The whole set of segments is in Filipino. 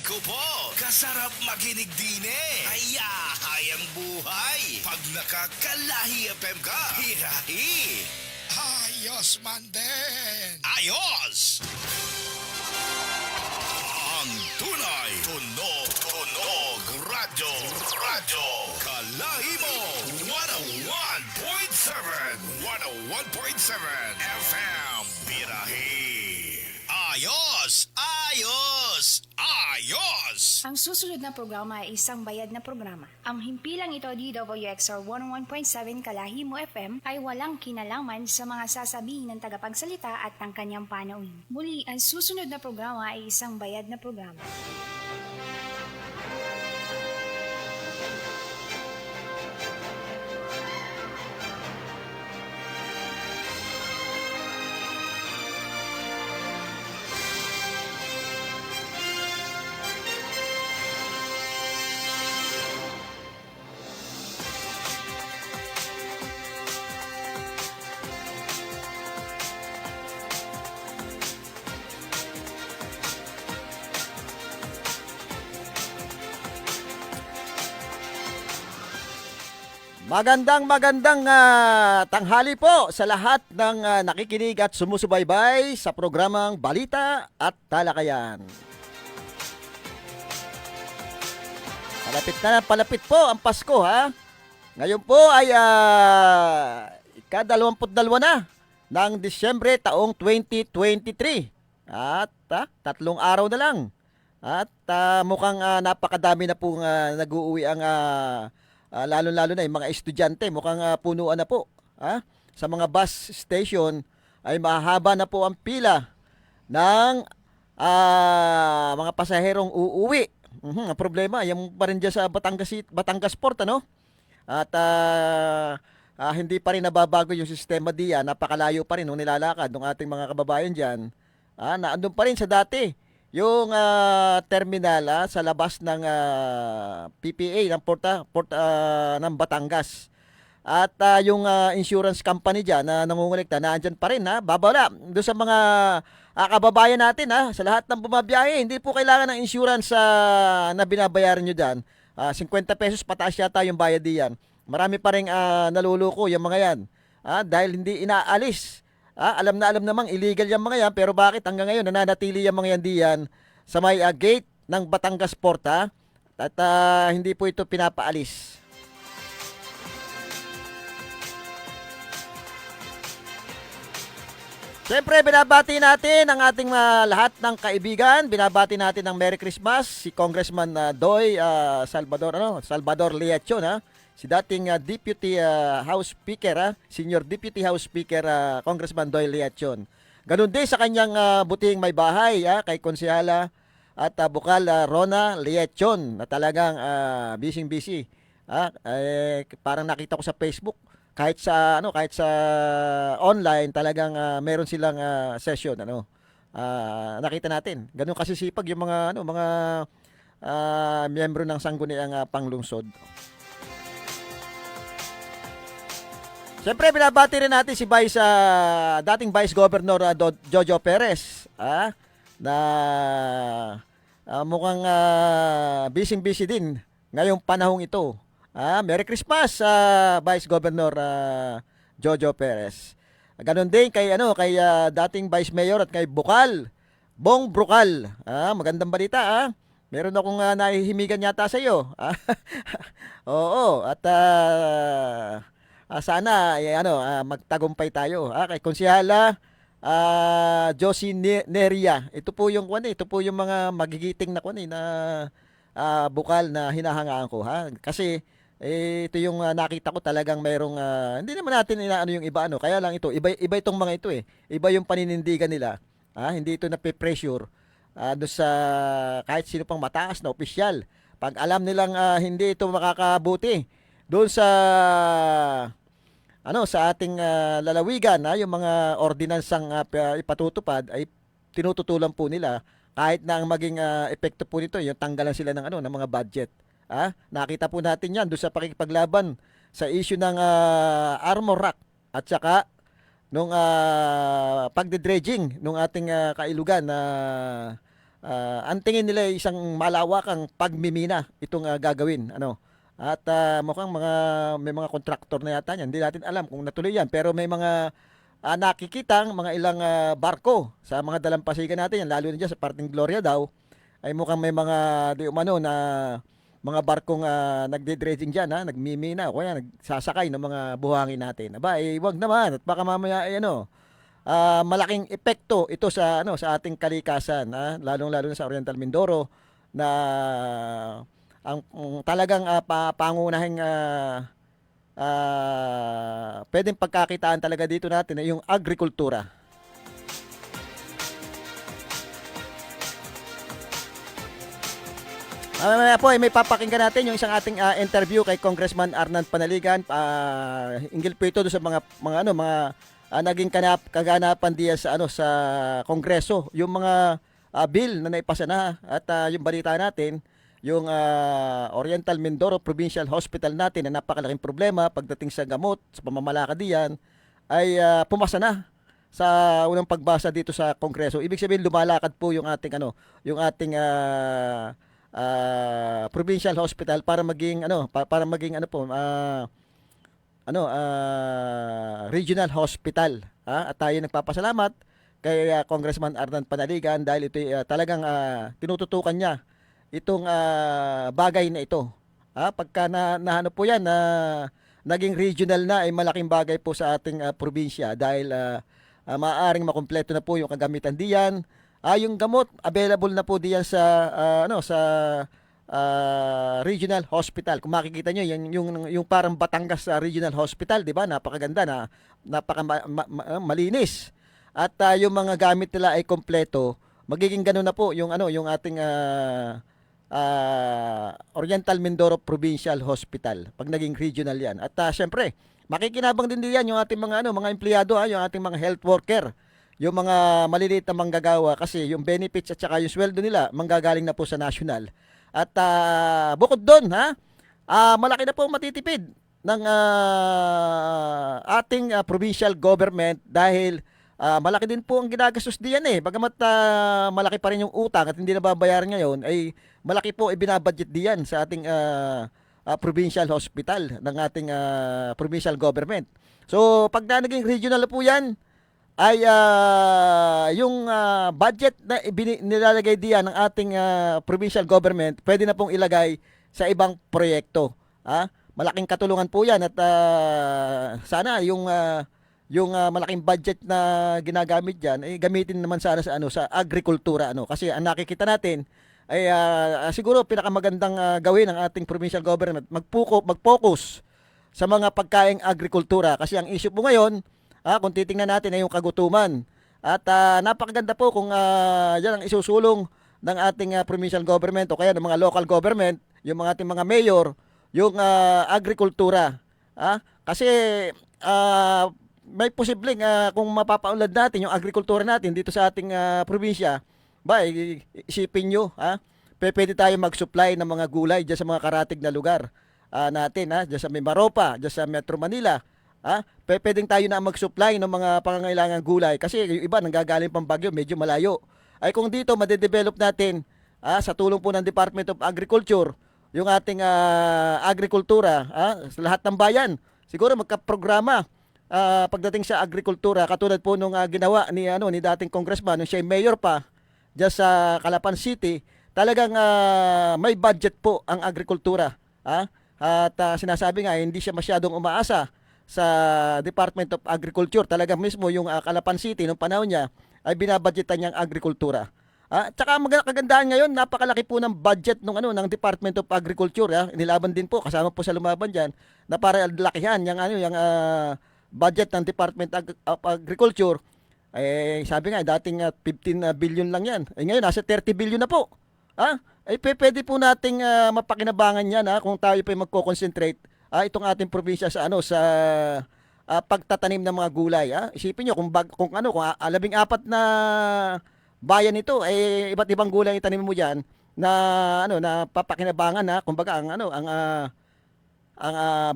ko po, kasarap makinig din eh. Hayang buhay. Pag nakakalahi FM ka, hirahi. Ayos man din. Ayos! Ang tunay, tunog, radyo, Kalahi mo, 101.7 FM, Birahi. Ayos! Ang susunod na programa ay isang bayad na programa. Ang himpilang ito DWXR 101.7 Kalahi mo FM ay walang kinalaman sa mga sasabihin ng tagapagsalita at ng kanyang panauhin. Muli, ang susunod na programa ay isang bayad na programa. Magandang tanghali po sa lahat ng nakikinig at sumusubaybay sa programang Balita at Talakayan. Palapit po ang Pasko ha. Ngayon po ay ika-22 na ng Disyembre taong 2023. At 3 araw na lang. At mukhang napakadami na pong nag-uuwi ang lalo-lalo na yung mga estudyante, mukhang punuan na po. Sa mga bus station ay mahaba na po ang pila ng mga pasaherong uuwi. Ang problema, yung pa rin dyan sa Batangas Port, ano? At hindi pa rin nababago yung sistema diyan. Napakalayo pa rin nung nilalakad ng ating mga kababayan dyan. Naandun pa rin sa dati yung terminal sa labas ng PPA ng port ng Batangas. At yung insurance company diyan na nangungulekta naandyan pa rin babala doon sa mga kababayan natin sa lahat ng bumabiyahe. Hindi po kailangan ng insurance na binabayaran nyo diyan. 50 pesos pataas yata yung bayad diyan. Marami pa ring naluluko yung mga yan. Dahil hindi inaalis. Alam namang illegal yung mga yan, pero bakit hanggang ngayon nananatili yung mga yan diyan sa may gate ng Batangas Port at hindi po ito pinapaalis. Siyempre, binabati natin ang ating lahat ng kaibigan. Binabati natin ng Merry Christmas si Congressman Doy Salvador Leachon si dating Deputy House Speaker, Senior Deputy House Speaker Congressman Doyle Leachon. Ganun din sa kanyang butihing may bahay kay Konsehala at Bukal Rona Leachon na talagang busy. Parang nakita ko sa Facebook kahit sa online talagang meron silang session nakita natin. Ganun kasi sipag yung mga miyembro ng sangguniang panglungsod. Siyempre, binabati rin natin si dating Vice Governor Jojo Perez na mukhang busy din ngayong panahong ito. Merry Christmas, Vice Governor Jojo Perez. Ganon din kay dating Vice Mayor at kay Bong Brukal. Magandang balita Meron akong nahihimigan yata sa iyo. Oo, at sana magtagumpay tayo kay Konsehala Josie Neria. Ito po yung mga magigiting na bukal na hinahangaan ko kasi ito yung nakita ko talagang merong hindi naman natin yung iba kaya lang ito iba itong mga ito iba yung paninindigan nila hindi ito nape-pressure do sa kahit sino pang mataas na opisyal. Pag alam nilang hindi ito makakabuti doon sa sa ating lalawigan yung mga ordinansang ipatutupad ay tinututulan po nila kahit na ang maging epekto po nito yung tanggalan sila ng ng mga budget. Nakita po natin 'yan doon sa pakikipaglaban sa issue ng armor rack at saka nung pagdedredging nung ating kailugan na ang tingin nila ay isang malawakang pagmimina itong gagawin, ano. At mukhang may mga kontraktor na yata yan. Hindi natin alam kung natuloy yan, pero may mga nakikitang mga ilang barko sa mga dalampasigan natin yan, lalo na dyan sa parting Gloria daw, ay mukhang may mga di umano na mga barkong nagde-dredging dyan, nagmimina o kaya nagsasakay ng mga buhangin natin. Aba, wag naman at baka mamaya ay malaking epekto ito sa sa ating kalikasan, lalong-lalo na sa Oriental Mindoro na ang talagang pangunahing pwedeng pagkakitaan talaga dito natin ay yung agrikultura. Mamaya po ay may papakinggan natin yung isang ating interview kay Congressman Arnan Panaligan. Hinggil po ito doon sa mga naging kaganapan diyan sa Kongreso, yung mga bill na naipasa na at yung balita natin, yung Oriental Mindoro Provincial Hospital natin na napakalaking problema pagdating sa gamot, sa pamamalakad diyan ay pumasa na sa unang pagbasa dito sa Kongreso. Ibig sabihin lumalakad po yung ating provincial hospital para maging regional hospital. At tayo nagpapasalamat kay Congressman Arnan Panaligan dahil ito talagang tinututukan niya itong bagay na ito. Pagka nahanap po yan na naging regional na ay malaking bagay po sa ating probinsya dahil maaaring makumpleto na po yung kagamitan diyan. Yung gamot available na po diyan sa regional hospital. Kung makikita nyo, yung parang Batangas Regional Hospital, di ba? Napakaganda na, malinis. At yung mga gamit nila ay kompleto. Magiging ganoon na po yung ating Oriental Mindoro Provincial Hospital pag naging regional 'yan. At syempre, makikinabang din diyan yung ating mga empleyado, yung ating mga health worker, yung mga maliliit na manggagawa kasi yung benefits at saka yung sweldo nila manggagaling na po sa national. At bukod doon, malaki na po matitipid ng ating provincial government dahil malaki din po ang ginagastos diyan Bagamat malaki pa rin yung utang at hindi na babayaran ngayon, ay malaki po ibinabudget diyan sa ating provincial hospital ng ating provincial government. So pag naging regional po yan, ay yung budget na nilalagay diyan ng ating provincial government, pwede na pong ilagay sa ibang proyekto. Malaking katulungan po yan at sana yung malaking budget na ginagamit diyan ay gamitin naman sana sa agrikultura kasi ang nakikita natin ay siguro pinakamagandang gawin ng ating provincial government mag-focus sa mga pagkaing agrikultura kasi ang issue po ngayon, kung titingnan natin ay yung kagutuman. At napakaganda po kung yan ang isusulong ng ating provincial government o kaya ng mga local government, yung mga ating mga mayor, yung agrikultura. Kasi may posibleng kung mapapaunlad natin yung agrikultura natin dito sa ating probinsya, isipin nyo, pwede tayo mag-supply ng mga gulay dyan sa mga karatig na lugar natin, dyan sa Mimaropa, dyan sa Metro Manila. Pwedeng tayo na mag-supply ng mga pangangailangan gulay kasi yung iba nanggagaling pang Baguio, medyo malayo. Ay kung dito madedevelop natin sa tulong po ng Department of Agriculture yung ating agrikultura sa lahat ng bayan, siguro magkaprograma pagdating sa agrikultura katulad po nung ginawa ni dating congressman nung siya mayor pa diyan sa Calapan City. Talagang may budget po ang agrikultura. At sinasabi nga hindi siya masyadong umaasa sa Department of Agriculture. Talaga mismo yung Calapan City nung panahon niya ay binabudgetan niyang agrikultura. Tsaka kagandahan ngayon, napakalaki po ng budget ng Department of Agriculture. Inilaban din po, kasama po sa lumaban diyan na para lakihan yung budget ng Department of Agriculture. Sabi nga dating 15 billion lang yan. Ngayon nasa 30 billion na po. Pwede po nating mapakinabangan yan kung tayo pa magko-concentrate itong ating probinsya sa pagtatanim ng mga gulay. Isipin niyo kung 14 na bayan ito iba't ibang gulay itanim mo diyan na papakinabangan kumbaga ang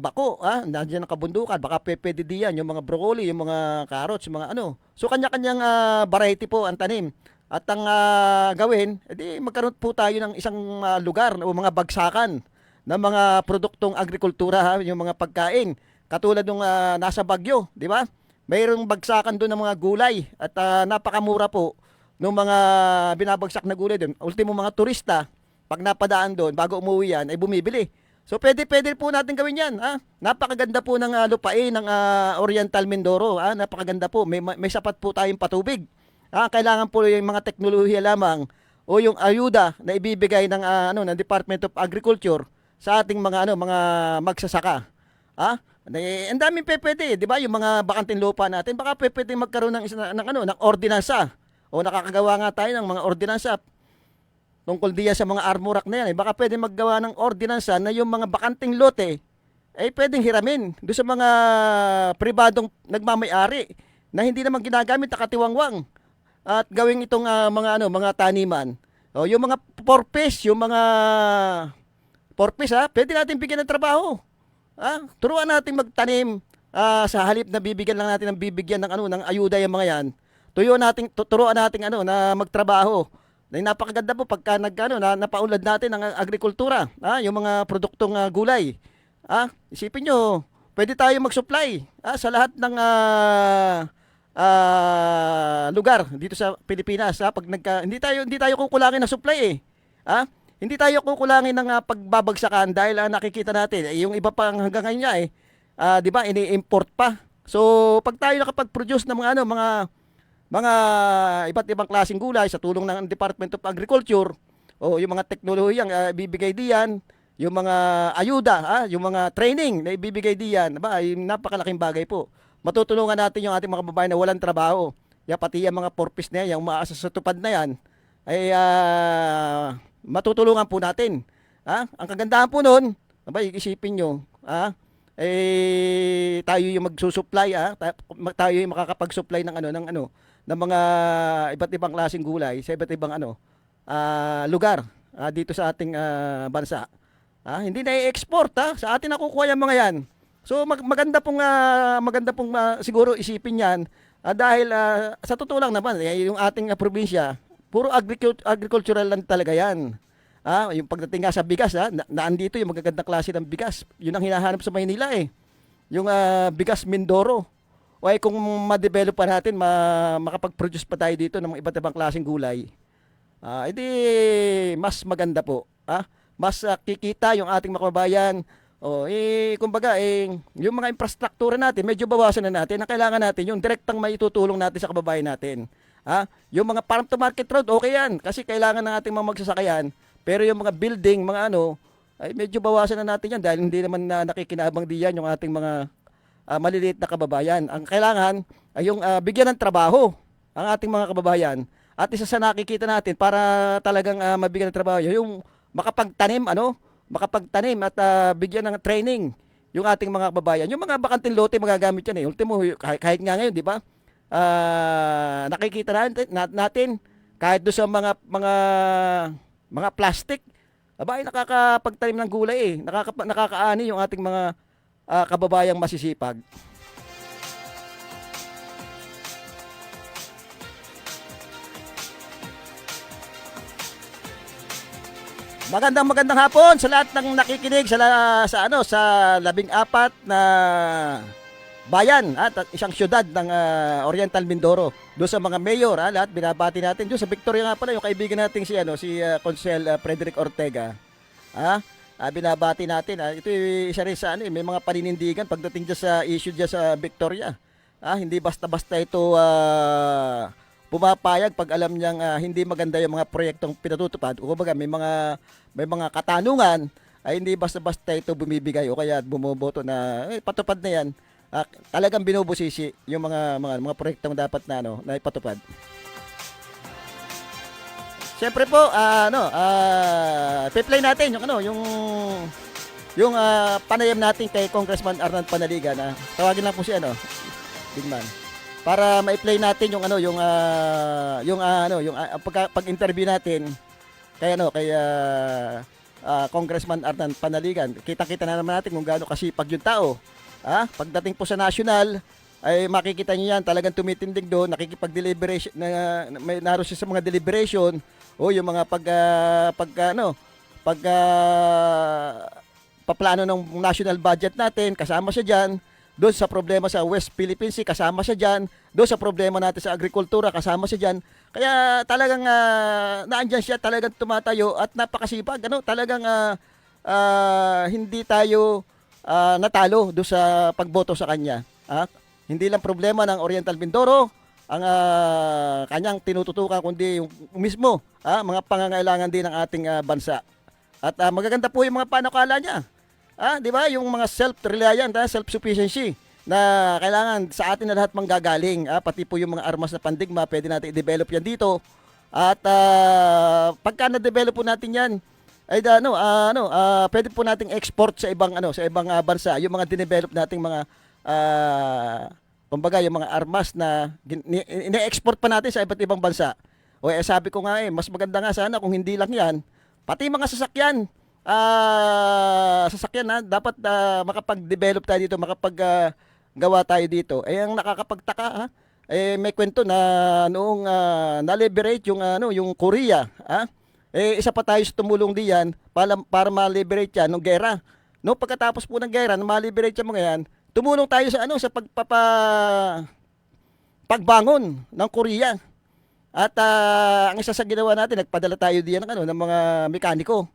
bako, nandiyan ang kabundukan, baka pwede diyan yung mga broccoli, yung mga carrots, yung mga So kanya-kanyang variety po ang tanim. At ang gawin, edi magkaroon po tayo ng isang lugar o mga bagsakan ng mga produktong agrikultura, ha, yung mga pagkain. Katulad nung nasa Bagyo, di ba? Mayroong bagsakan doon ng mga gulay at napakamura po ng mga binabagsak na gulay doon. Ultimo mga turista, pag napadaan doon, bago umuwi yan, ay bumibili. So pwede po natin gawin yan. Ha? Napakaganda po ng lupain ng Oriental Mindoro. Ha? Napakaganda po. May sapat po tayong patubig. Kailangan po yung mga teknolohiya lamang o yung ayuda na ibibigay ng ng Department of Agriculture sa ating mga mga magsasaka. Ang daming pwede, 'di ba? Yung mga bakanting lupa natin, baka pwede magkaroon ng ordinansa o nakakagawa nga tayo ng mga ordinansa tungkol diya sa mga armorak na yan. Baka pwede maggawa ng ordinansa na yung mga bakanting lote ay pwedeng hiramin doon sa mga pribadong nagmamay-ari na hindi naman ginagamit na katiwangwang at gawing itong mga taniman. O yung mga porpes, pwede natin bigyan ng trabaho. Turuan natin magtanim sa halip na bibigyan lang natin ng ayuda yung mga yan. Turuan natin na magtrabaho. Na napakaganda po pagka napaunlad natin ang agrikultura, yung mga produktong gulay. Isipin nyo, pwede tayo mag-supply sa lahat ng lugar dito sa Pilipinas. Pag hindi tayo kukulangin ng supply Hindi tayo kukulangin ng pagbabagsakan dahil nakikita natin yung iba pang hanggang ngayon 'di ba, ini-import pa. So pag tayo nakapag-produce ng mga iba't ibang klaseng gulay sa tulong ng Department of Agriculture o yung mga teknolohiyang bibigay diyan, yung mga ayuda, yung mga training na ibibigay diyan, ay napakalaking bagay po. Matutulungan natin yung ating mga babae na walang trabaho. Pati yung mga porpis na yan, yung umaasa sa tupad na yan, ay matutulungan po natin. Ang kagandahan po nun, isipin nyo, tayo yung magsusupply, tayo yung makakapag-supply ng mga iba't ibang klaseng gulay sa iba't ibang lugar dito sa ating bansa. Hindi na i-export, sa atin nakukuha yung mga yan. So maganda pong siguro isipin yan dahil sa totoo lang naman yung ating probinsya puro agricultural lang talaga yan. Yung pagdating nga sa bigas naandito yung magagandang klase ng bigas. Yun ang hinahanap sa Maynila Yung bigas Mindoro. O kung ma-develop pa natin, makapag-produce pa tayo dito ng iba't ibang klaseng gulay. Edi mas maganda po. Mas kikita yung ating mga kababayan. Kumbaga, yung mga infrastruktura natin, medyo bawasan na natin. Ang kailangan natin, yung direktang maitutulong natin sa kababayan natin. Yung mga farm to market road, okay yan. Kasi kailangan ng ating mga magsasakayan. Pero yung mga building, ay medyo bawasan na natin yan dahil hindi naman nakikinabang diyan yung ating mga maliliit na kababayan. Ang kailangan ay yung bigyan ng trabaho ang ating mga kababayan. At isa sa nakikita natin para talagang mabigyan ng trabaho, yung makapagtanim at bigyan ng training yung ating mga kababayan. Yung mga bakanting lote magagamit yan Ultimo, kahit nga ngayon, di ba? Nakikita natin kahit do sa mga plastic, ay nakakapagtanim ng gulay nakakaani yung ating mga kababayang masisipag. Magandang hapon sa lahat ng nakikinig sa 14 na bayan at isang syudad ng Oriental Mindoro. Doon sa mga mayor, lahat binabati natin. Doon sa Victoria nga pala, yung kaibigan natin si Consel Frederick Ortega. Binabati natin. Ito isa rin sa may mga paninindigan pagdating dyan sa issue dyan sa Victoria. Hindi basta-basta ito pumapayag pag alam niyang hindi maganda yung mga proyektong pinatutupad. O kumbaga may mga katanungan ay hindi basta-basta ito bumibigay o kaya bumoboto na patupad na yan. Talagang binubusisi yung mga proyektong dapat na ipatupad. Siyempre po, pe-play natin yung panayam natin kay Congressman Arnan Panaligan. Tawagin lang po si Bigman. Para ma-play natin yung pag-interview natin kay Congressman Arnan Panaligan. Kita-kita na naman natin kung gaano kasipag yung tao. Pagdating po sa national, ay makikita niyo yan, talagang tumitindig doon, nakikipag-deliberation, may naroon siya sa mga deliberation, o yung mga paplano ng national budget natin, kasama siya diyan. Doon sa problema sa West Philippine Sea, kasama siya diyan. Doon sa problema natin sa agrikultura, kasama siya diyan. Kaya talagang naandyan siya, talagang tumatayo at napakasipag. Talagang hindi tayo natalo doon sa pagboto sa kanya. Hindi lang problema ng Oriental Mindoro ang kanyang tinututukan, kundi yung mismo mga pangangailangan din ng ating bansa. At magaganda po yung mga panukala niya. Di ba? Yung mga self-reliant, self-sufficiency na kailangan sa atin na lahat manggagaling. Pati po yung mga armas na pandigma, pwede natin i-develop yan dito. At pagka na-develop po natin yan, ay pwede po nating export sa ibang bansa yung mga dinevelop nating mga kumbaga yung mga armas na ine-export pa natin sa iba't ibang bansa. Sabi ko nga mas maganda nga sana kung hindi lang yan, pati mga sasakyan dapat makapag-develop tayo dito, makapag-gawa tayo dito. Ang nakakapagtaka may kwento na noong na-liberate yung Korea, isa pa tayo sa tumulong diyan para ma-liberate yan nung gera. No, pagkatapos po ng gera, nung ma-liberate yung mga yan, tumulong tayo sa pagbangon ng Korea. At ang isa sa ginawa natin, nagpadala tayo diyan ng mga mekaniko.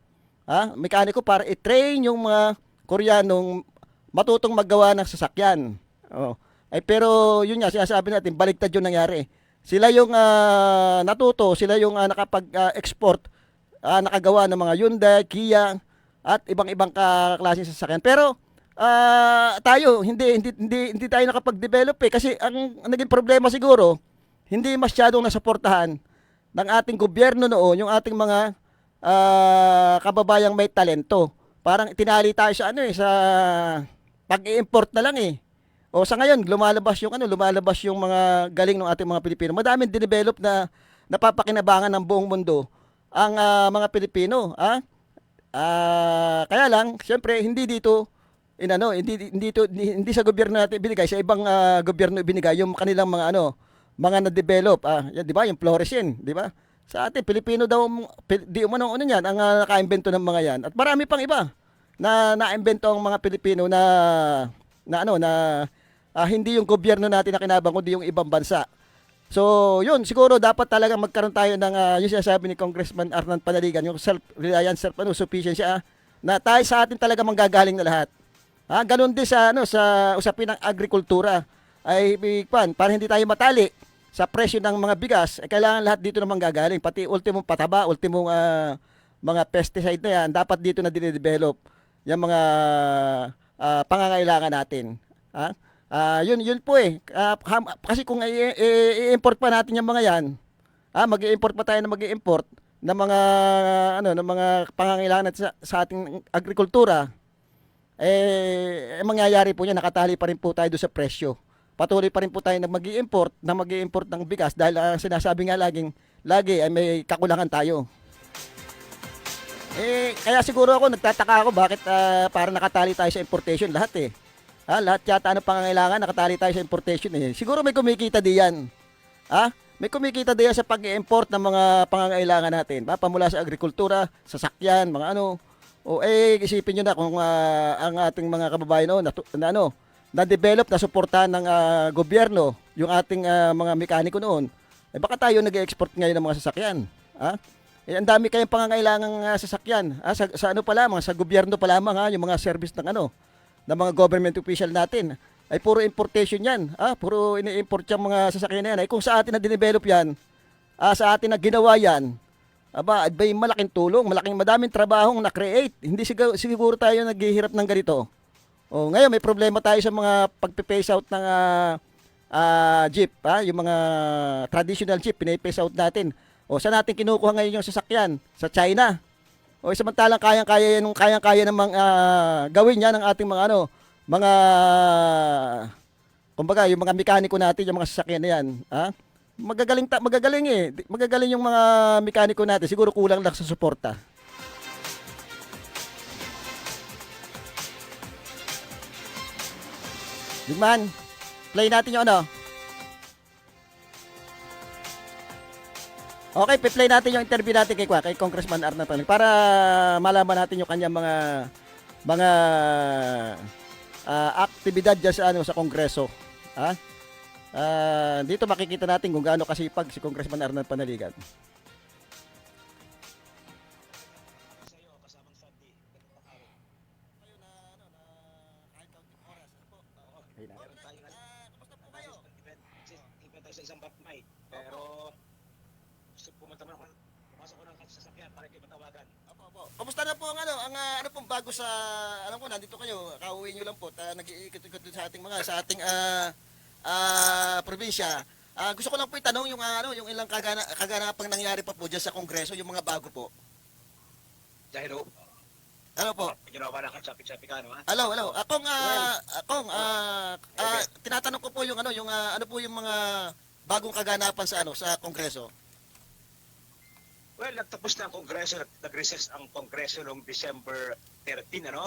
Mekaniko para i-train yung mga Koreanong matutong maggawa ng sasakyan. Pero yun nga, sinasabi natin, baliktad yung nangyari. Sila yung natuto, sila yung nakapag-export, nakagawa ng mga Hyundai, Kia, at ibang-ibang klaseng sasakyan. Pero tayo, hindi tayo nakapag-develop kasi ang naging problema siguro, hindi masyadong nasuportahan ng ating gobyerno noon, yung ating mga kababayang may talento. Parang tinali tayo sa sa pag-i-import na lang sa ngayon lumalabas yung mga galing ng ating mga Pilipino. Madaming dinevelop na napapakinabangan ng buong mundo ang mga Pilipino. Kaya lang, siyempre hindi dito hindi sa gobyerno natin binigay, sa ibang gobyerno binigay yung kanilang mga mga na-develop. Yan, 'di ba? Yung fluorescent, 'di ba? Sa atin, Pilipino daw, di umano yan, ang nakaimbento ng mga yan. At marami pang iba na naimbento ang mga Pilipino hindi yung gobyerno natin na kinabang, kundi yung ibang bansa. So, yun, siguro dapat talaga magkaroon tayo ng, yung sinasabi ni Congressman Arnan Panaligan, yung self-reliance, self-sufficiency, na tayo sa atin talaga manggagaling na lahat. Ganun din sa usapin ng agrikultura. Para hindi tayo matali sa presyo ng mga bigas, kailangan lahat dito naman gagaling. Pati ultimong pataba, ultimong mga pesticide na yan, dapat dito na dinedevelop yung mga pangangailangan natin. Yun po kasi kung i-import pa natin yung mga yan, mag-i-import pa tayo na mag-i-import ng mga ng mga pangangailangan natin sa ating agrikultura, mangyayari po niya, nakatali pa rin po tayo doon sa presyo. Patuloy pa rin po tayo na mag-i-import ng bigas dahil sinasabi nga lagi ay may kakulangan tayo. Kaya siguro nagtataka ako bakit para nakatali tayo sa importation lahat lahat yata pangangailangan nakatali tayo sa importation Siguro may kumikita diyan. May kumikita diyan sa pag-i-import ng mga pangangailangan natin. Pamula sa agrikultura, sasakyan, mga isipin niyo na kung ang ating mga kababayan na-develop, na suportahan ng gobyerno yung ating mga mekaniko noon, baka tayo nag-export ngayon ng mga sasakyan. Ang dami kayong pangangailangang sasakyan. Sa pa lamang, sa gobyerno pa lamang, yung mga service ng mga government official natin, ay puro importation yan. Puro ini-import yung mga sasakyan na yan. Kung sa atin na dinevelop yan, sa atin na ginawa yan, may malaking tulong, madaming trabahong na-create. Hindi siguro tayo naghihirap ng ganito. Ngayon may problema tayo sa mga pagpe-phase out ng jeep, yung mga traditional jeep, pina-phase out natin. Saan natin kinukuha ngayon yung sasakyan? Sa China. Samantalang kayang-kaya namang gawin yan ng ating mga kumbaga yung mga mekaniko natin, yung mga sasakyan na yan. Magagaling yung mga mekaniko natin, siguro kulang lang sa suporta. Digman, Play natin yung ano. Okay, play natin yung interview natin kay Congressman Arnel Panaligan para malaman natin yung kanyang mga aktibidad dyan sa ano sa Kongreso. Ha? Dito makikita natin kung gaano kasipag si Congressman Arnel Panaligan. Sa isang batmay, pero gusto pumunta mo ako, pumasok ko ng sasakyan para kayo matawagan. Opo. Kamusta na po ang ano pong bago sa alam ko nandito kayo, kauwi niyo lang po, nag-iikot-ikot din sa ating probinsya. Gusto ko lang po itanong yung yung ilang kaganapang nangyari pa po diyan sa Kongreso, yung mga bago po. Dahil Ano po? ginawa na ka-chapi-chapi ka, no, ha? Hello. Tinatanong ko po yung ano po yung mga bagong kaganapan sa sa Kongreso. Well, nagtapos na ang Kongreso, nag-recess ang Kongreso noong December 13, ano?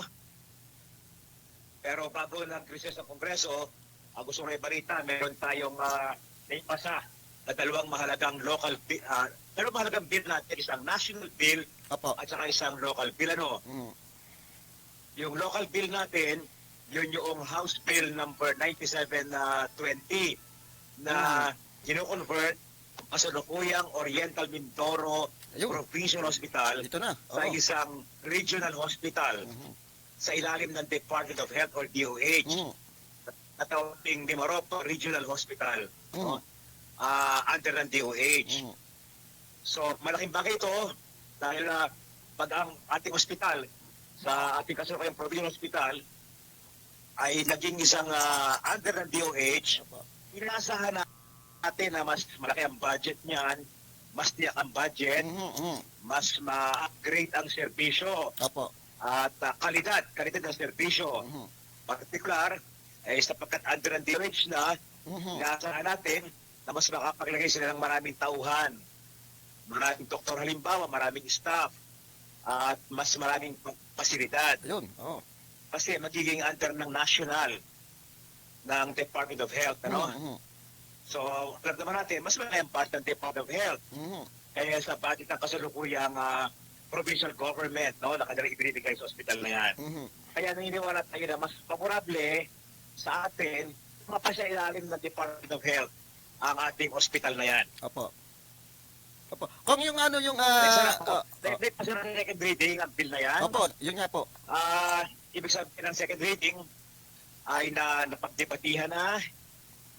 Pero bago nag-recess ang Kongreso, gusto ko na ibalita, meron tayong naipasa na dalawang mahalagang bill natin, isang national bill Opo. at saka isang local bill, ano? Yung local bill natin, yun yung House Bill number 9720 na gino-convert ang kasalukuyang Oriental Mindoro Ayun. Provincial Hospital Dito na. sa Oo. isang regional hospital sa ilalim ng Department of Health or DOH na tawaging Mimaropa Regional Hospital under ng DOH. So malaking bagay ito dahil pag ang ating hospital sa ating kasalukuyang Provincial Hospital ay naging isang under ng DOH, inaasahan natin na mas malaki ang budget niyan, mas tiyak ang budget, mas ma-upgrade ang serbisyo Opo. at kalidad ng serbisyo. Particular, sapagkat under ng DOH na, inaasahan natin na mas makapaglagay sila ng maraming tauhan, maraming doktor halimbawa, maraming staff, at mas maraming pasilidad. Ayun. Oo. Kasi magiging under ng national ng Department of Health, ano? So, alam naman natin, mas malaki ang part ng Department of Health. Kaya sa budget ng kasalukuyang provincial government, no, nakadalang ibinibigay sa hospital na yan. Kaya naniniwala tayo na mas favorable sa atin, mapasya ilalim ng Department of Health ang ating hospital na yan. Opo. Kung yung yung May pasya ng second reading ang bill na yan. Opo, yun nga po. Ibig sabihin ng second reading ay napagdebatihan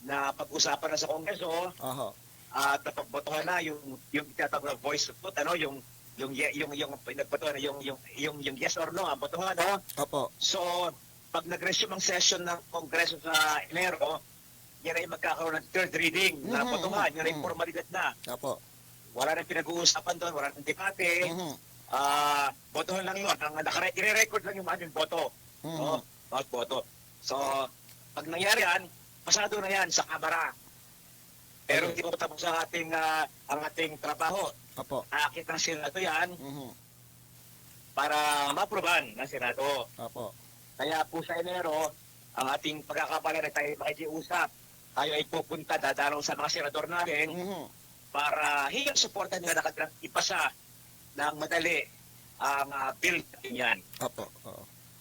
na pag-usapan na sa Kongreso Oho. at napagbotohan na yung tinatawag na voice vote, ano, yung nagbotohan na yung yes or no ang botohan, no? Opo. So pag nag-resume ang session ng Kongreso sa Enero, yan ay magkakaroon ng third reading na botohan, yan ay formalidad na. Opo. Wala nang pinag-uusapan doon, wala nang debate. Botohan lang yun. I-record lang yung aming boto. No? Bawat boto. So, pag nangyari yan, pasado na yan sa Kamara. Pero hindi po tapos ang ating trabaho. Opo. Aakit ng Senado yan para ma-aproban ng Senado. Opo. Kaya po sa Enero, ang ating pagkakapala na tayo makikiusap. Tayo ay pupunta, dadalaw sa mga senador natin para hinggang suporta nila na ipasa ng madali ang bill natin yan. Opo.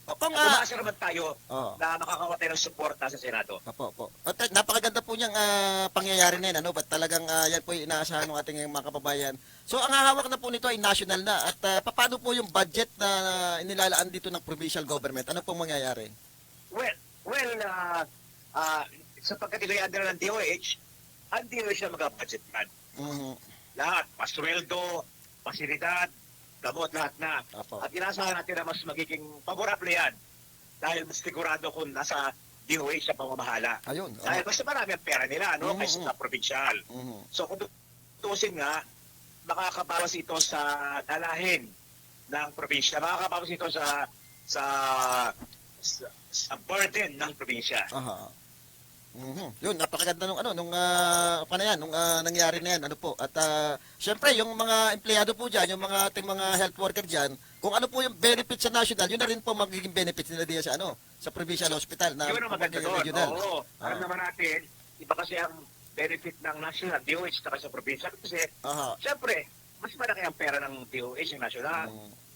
Kung Umasa naman tayo Oo. na makakawa tayo ng suporta sa Senado. Opo. At napakaganda po niyang pangyayari na yan, ano? Ba't talagang yan po yung inaasahan ng ating mga kababayan. So, ang hahawak na po nito ay national na. At paano po yung budget na inilalaan dito ng provincial government? Ano pong mangyayari? Well, sapagkat ito'y under ng DOH, ang DOH na mag-budget man. Lahat, pasweldo, pasilidad, gamot, lahat na. Opo. At inasahan natin na mas magiging favorable yan dahil mas sigurado kung nasa DOH sa pamamahala. Ayun. Dahil mas marami ang pera nila, no? Kaysa sa provincial. So kung tutusin nga, makakabawas ito sa dalahin ng probinsya. Makakabawas ito sa burden ng probinsya. Aha. Yun, napakaganda nung paano yan, nangyari na yan, ano po. At syempre, yung mga empleyado po diyan, yung mga ating mga health worker diyan, kung ano po yung benefits sa national, yun na rin po magiging benefits nila diyan sa provincial hospital na Yun ang maganda doon. regional. Oo. Alam naman natin, iba kasi ang benefit ng national, DOH, saka sa provincial. Kasi, Aha. siyempre, mas malaki ang pera ng DOH, yung national,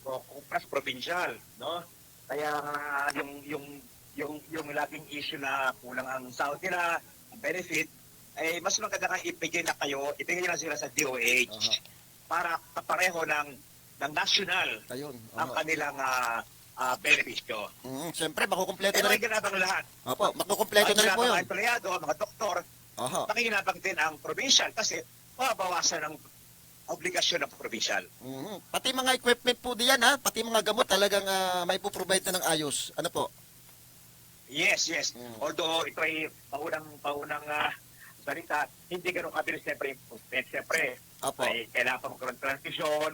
o plus provincial, no? Kaya yung laging issue na kulang ang sahod nila, ang benefit, ay mas maganda kang ibigay na sila sa DOH Aha. para kapareho ng national Ayun. ang kanilang benepisyo. Syempre, makukumpleto Pero na ay rin. ginabang lahat. Opo, makukumpleto na rin po Mga yun. empleyado, mga doktor, Aha. pakinabang din ang provincial kasi mabawasan ang obligasyon ng provincial. Pati mga equipment po diyan ha, pati mga gamot talagang may po-provide na ng ayos. Ano po? Yes. Although ito ay paunang salita, hindi ganun kabilis siyempre improvement. Siyempre, Opo. ay kailangan pa magkaroon ng transition,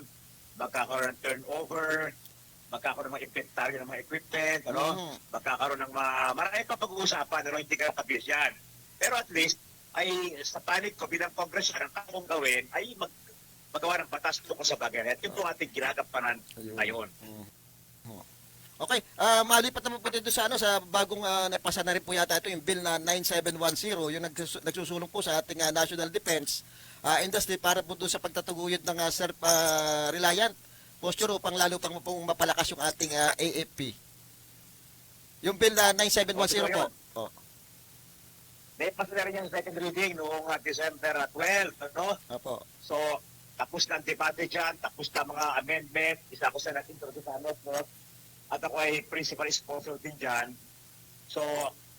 magkakaroon ng turnover, magkakaroon ng mga inventory ng mga equipment, magkakaroon ng marami pa pag-uusapan, hindi ganun kabilis yan. Pero at least, ay sa panig ko bilang kongresyon, ang kung gawin ay magawa ng batas tungkol sa bagay na yan. Yung po ating ginagampanan ngayon. Okay, malipat naman po dito sa sa bagong napasa na rin po yata ito yung bill na 9710, yung nagsusulong po sa ating national defense industry para po doon sa pagtataguyod ng self-reliant posture upang lalo pang mapalakas yung ating AFP. Yung bill na 9710 po. Oh. Naipasa na rin yung second reading noong December 12, no? Opo. So, tapos na ang debate dyan, tapos na mga amendment, isa ako sa nag-introduce sa no? At ako ay principal sponsor din dyan. So,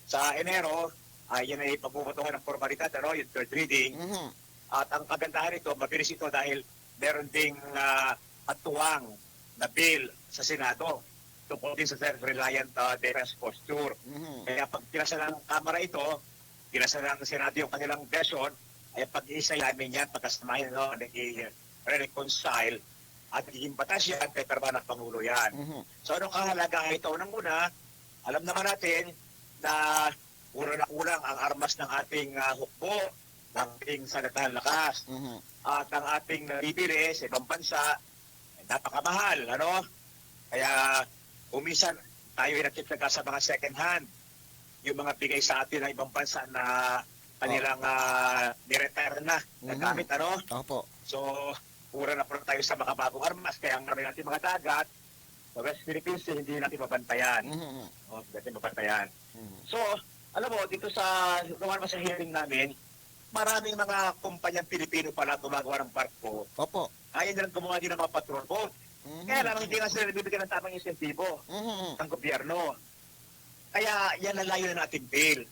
sa Enero, yan ay pagbubutuhan ng formalidad, ano? Yung third reading. At ang kagandahan nito, mabilis ito dahil meron ding atuwang na bill sa Senado tungkol din sa self-reliant defense posture. Kaya pag tinasa ng Kamara ito, tinasa ng Senado yung kanilang version, ay pag-iisa namin yan, pagkasamahin, no, reconcile, at naging batas yan, kay Perma ng Pangulo yan. So anong kahalagahan ito? Unang-una, alam naman natin na una na kulang ang armas ng ating hukbo, ng ating sanatahan lakas, at ang ating nabibili sa ibang bansa, napakamahal, ano? Kaya umisan tayo ay nagtitsaga sa mga second hand, yung mga bigay sa atin ng ibang bansa na kanilang niretire na gamit, ano? Opo. So, pura na po tayo sa mga bagong armas, kaya ang marami natin mga dagat, sa West Philippines, hindi natin mabantayan. Hindi natin mabantayan. So, alam mo, dito sa hearing namin, maraming mga kumpanyang Pilipino pala gumagawa ng barko. Opo. Ayaw nilang gumawa din ng mga patrol boat. Kaya lang, hindi nga sila nabibigyan ng tamang insentibo ng gobyerno. Kaya yan ang layo na natin bill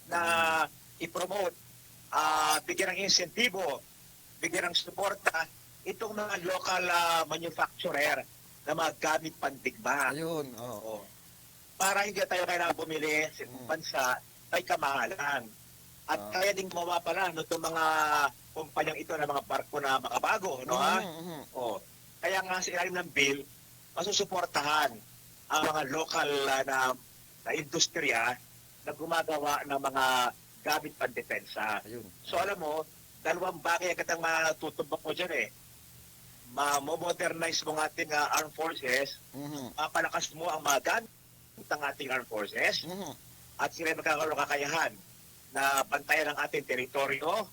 na i-promote, bigyan ng insentibo, bigyan ng suporta itong mga local manufacturer na mga gamit pandigma. Ayun. Oo. Para hindi tayo kailangan bumili sa ibang bansa ay kamahalan. At kaya din gumawa pala no, itong mga kumpanyang ito na mga barko na makabago. No, kaya nga sa ilalim ng bill, masusuportahan ang mga local na industriya na gumagawa ng mga gamit pandepensa. Ayun. So alam mo, dalawang bagay agad ang matutubak mo dyan eh. Ma-modernize mo ng ating armed forces, mapalakas mo ang mga gamit ng ating armed forces, at sila magkakaroon ng kakayahan na bantayan ang ating teritoryo,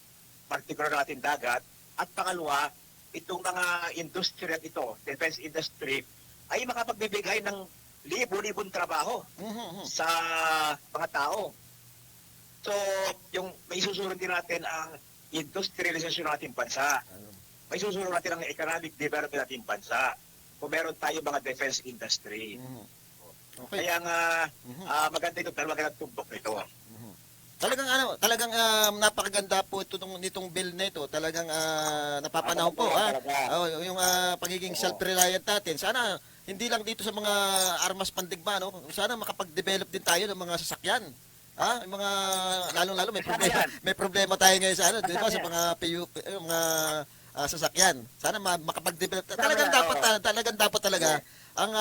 partikular ng ating dagat, at pangalawa, itong mga industriya ito, defense industry, ay makapagbibigay ng libo-libong trabaho sa mga tao. So, yung may susunod din natin ang industrialization ng ating bansa. May susunod natin ang economic development ng ating bansa kung meron tayo mga defense industry. Okay. Kaya nga, maganda ito, dalawa ka nagtumbok nito. Talagang napakaganda po nitong bill na ito. Talagang napapanahon po yung pagiging self-reliant natin. Sana hindi lang dito sa mga armas pandigma, no? Sana makapag-develop din tayo ng mga sasakyan. Yung mga lalong-lalo may problema tayo ngayon sa di ba, sa mga PUP, mga sasakyan. Sana makapag-develop. Talagang dapat talaga ang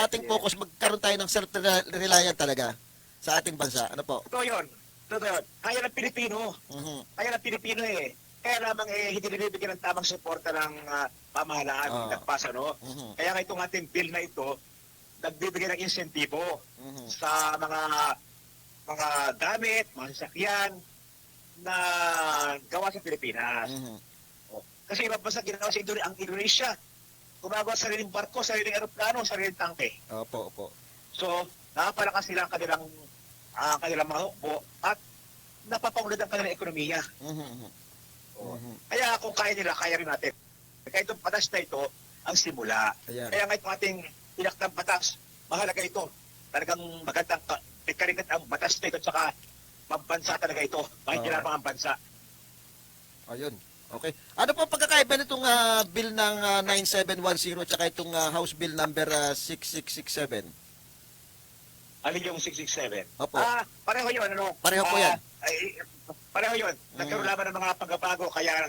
ating focus magkaroon tayo ng self-reliant talaga sa ating bansa. Ano po? Ito yun. Totoo. Kaya ng Pilipino. Mhm. Kaya ng Pilipino eh. Kaya lamang hindi nabibigyan ng tamang suporta ng pamahalaan Ah. nagpasa, no? Mhm. Kaya nga itong ating bill na ito, nagbibigay ng insentibo Mhm. sa mga gamit, mga sasakyan na gawa sa Pilipinas. Mhm. Oh. Kasi ibang bansa ginawa sa ang Indonesia. Gumagawa sa sariling barko, sariling aeroplano, sariling tangke. Opo, opo. So, nakapalakas nila ang kanilang mga hukbo at napapaunlad ang kanilang ekonomiya. Mhm. Mhm. Oh. Mhm. Kaya kung kaya nila, kaya rin natin. Kaya itong batas na ito, ang simula. Ayan. Kaya nga itong ating tinaktang batas, mahalaga ito. Talagang magandang karikat ang batas na ito, tsaka pambansa talaga ito. Bakit kailangan ang bansa? Ayun. Okay. Ano po pagkakaiba nitong bill ng 9710 at saka itong House Bill number 6667? Alin yung 667? Opo. Pareho yun. Ano? Pareho po yan. Pareho yun. Nagkaroon lamang ng mga pagbabago, kaya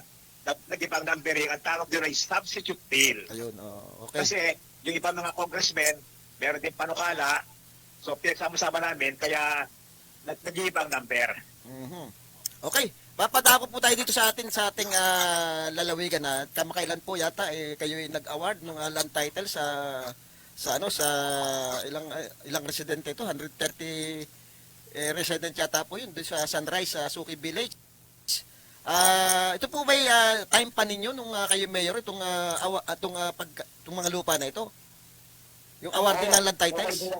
nag-ibang numbering. Ang tawag doon ay substitute bill. Ayun. Okay. Kasi yung ibang mga congressmen, meron din panukala. So, pinagsama-sama namin, kaya nag-ibang number. Mhm. Okay. Papadako po tayo dito sa ating lalawigan na kamakailan po yata kayo ay nag-award ng land title sa ilang residente ito, 130 resident yata po yun doon sa Sunrise sa Suki Village. Ito po ba time pa ninyo nung kayo mayor itong mga lupa na ito? Yung awarding ng land titles?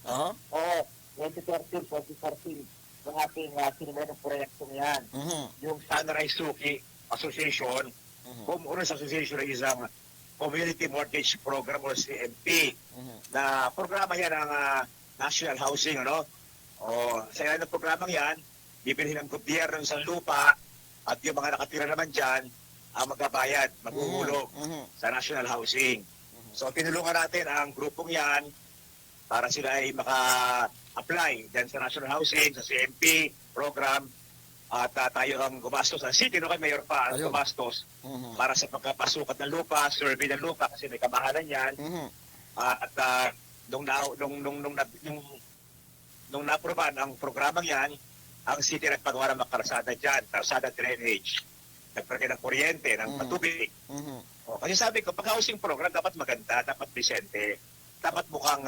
Oo. Oo. 2013, 2014. Yung ating sinimula ng proyektong yan. Mhm. Yung Sunrise Suki Association, Mhm. Homeowners Association ay isang Community Mortgage Program o CMP Mhm. na programa yan ng National Housing, ano? O, sa yan ng programang yan, bibilhin ng gobyerno ng lupa at yung mga nakatira naman dyan ang magbabayad, maghuhulog Mhm. sa National Housing. So, tinulungan natin ang grupong yan para sila ay maka-apply dyan sa National Housing, sa CMP program, at tayo ang gumastos sa city, no, kay Mayor pa ang Ayun. gumastos Mhm. para sa pagkapasukat ng lupa, survey ng lupa kasi may kamahalan yan. Mhm. Nung na-aproban ang programang yan, ang city nagpagawa ng mga karsada dyan, karsada drainage, nagpagay ng kuryente, ng patubig. Mhm. Kasi sabi ko, pag housing program, dapat maganda, dapat decente, dapat mukhang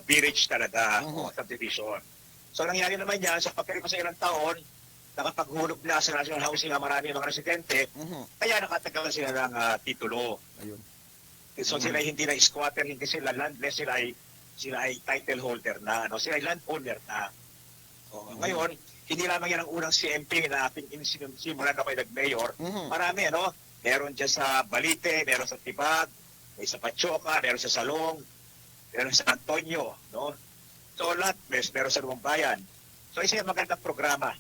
village talaga, o subdivision. So nangyari naman yan, sa pagkalipas sa ilang taon, nakapaghulog na sa national housing ang marami mga residente, Mhm. kaya nakatagal sila ng titulo. Ayun. So sila hindi na squatter, hindi sila landless, sila ay title holder na, ano, sila ay landowner na. Ngayon, hindi lamang yan ang unang CMP na ating simulan na kayo nag-mayor. Mhm. Marami, ano? Meron dyan sa Balite, meron sa Tibag, may sa Pachoca, meron sa Salong, meron sa Antonio, no? So lahat, meron sa Lumang Bayan. So isa yung magandang programa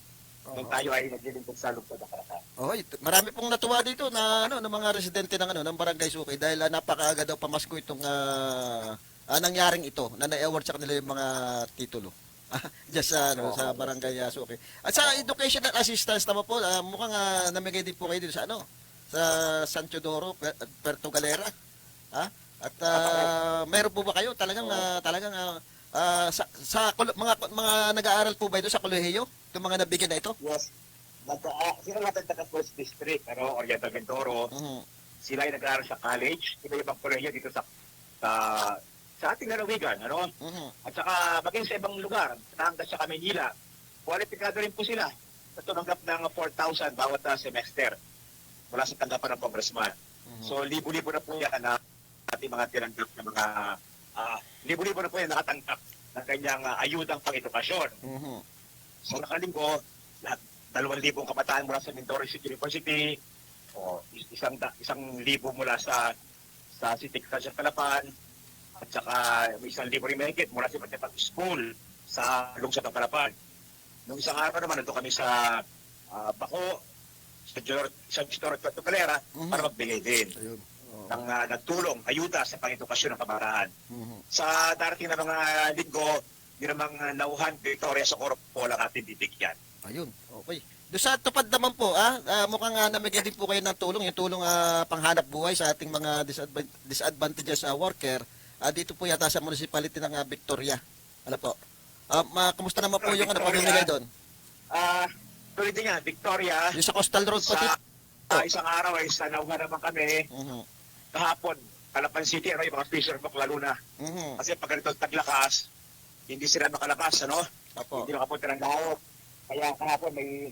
nung tayo ay naglilingkod sa lungsod ng Caracal. Marami pong natuwa dito na ng mga residente ng Barangay Suki dahil napakaaga daw pamasko itong nangyaring ito na na-award sa kanila yung mga titulo. Just sa Barangay Suki. At sa educational assistance naman po, mukhang namigay din po kayo dito sa sa San Teodoro, Puerto Galera. At meron po ba kayo talagang mga nag-aaral po ba ito sa kolehiyo? Itong mga nabigyan na ito? Yes. Sila natin taga First District, ano, Oriental Mindoro. Mhm. Sila ay nag-aaral sa college. Iba-ibang kolehiyo dito sa ating lalawigan, ano? Mhm. At saka maging sa ibang lugar, hanggang sa Manila, kwalipikado rin po sila na tumanggap ng 4,000 bawat semester mula sa tanggapan ng congressman. So, libo-libo na po yan na ating mga tinanggap na mga libo-libo na po yan nakatanggap ng kanyang ayudang pang-edukasyon. Mhm. So, nakalinggo, 2,000 kabataan mula sa Mindoro City University, o isang libo mula sa City College of Calapan, at saka may 1,000 rin mahigit mula sa Matipag School sa lungsod ng Calapan. Nung isang araw naman, nandun kami sa Bako, sa Historic Puerto Galera, para magbigay din Ayun. ng nagtulong, ayuda sa pang-edukasyon ng kabataan. Mhm. Sa darating na mga linggo, yun namang nauhan, Victoria Socorro po lang ating bibigyan. Ayun. Okay. Doon sa tupad naman po, mukhang namigay din po kayo ng tulong, yung tulong panghanap buhay sa ating mga disadvantages worker. Dito po yata sa municipality ng Victoria. Ano po? Kumusta naman po yung pamimigay doon? Tuloy din yan, Victoria. Yung sa Coastal Road pati? Sa isang araw ay sa Nauga naman kami. Mhm. Kahapon, Calapan City, yung mga fisherfolk lalo na. Mhm. Kasi pag ganito taglakas, hindi sila makalabas, Opo. Hindi makapunta ng daot. Kaya kahapon may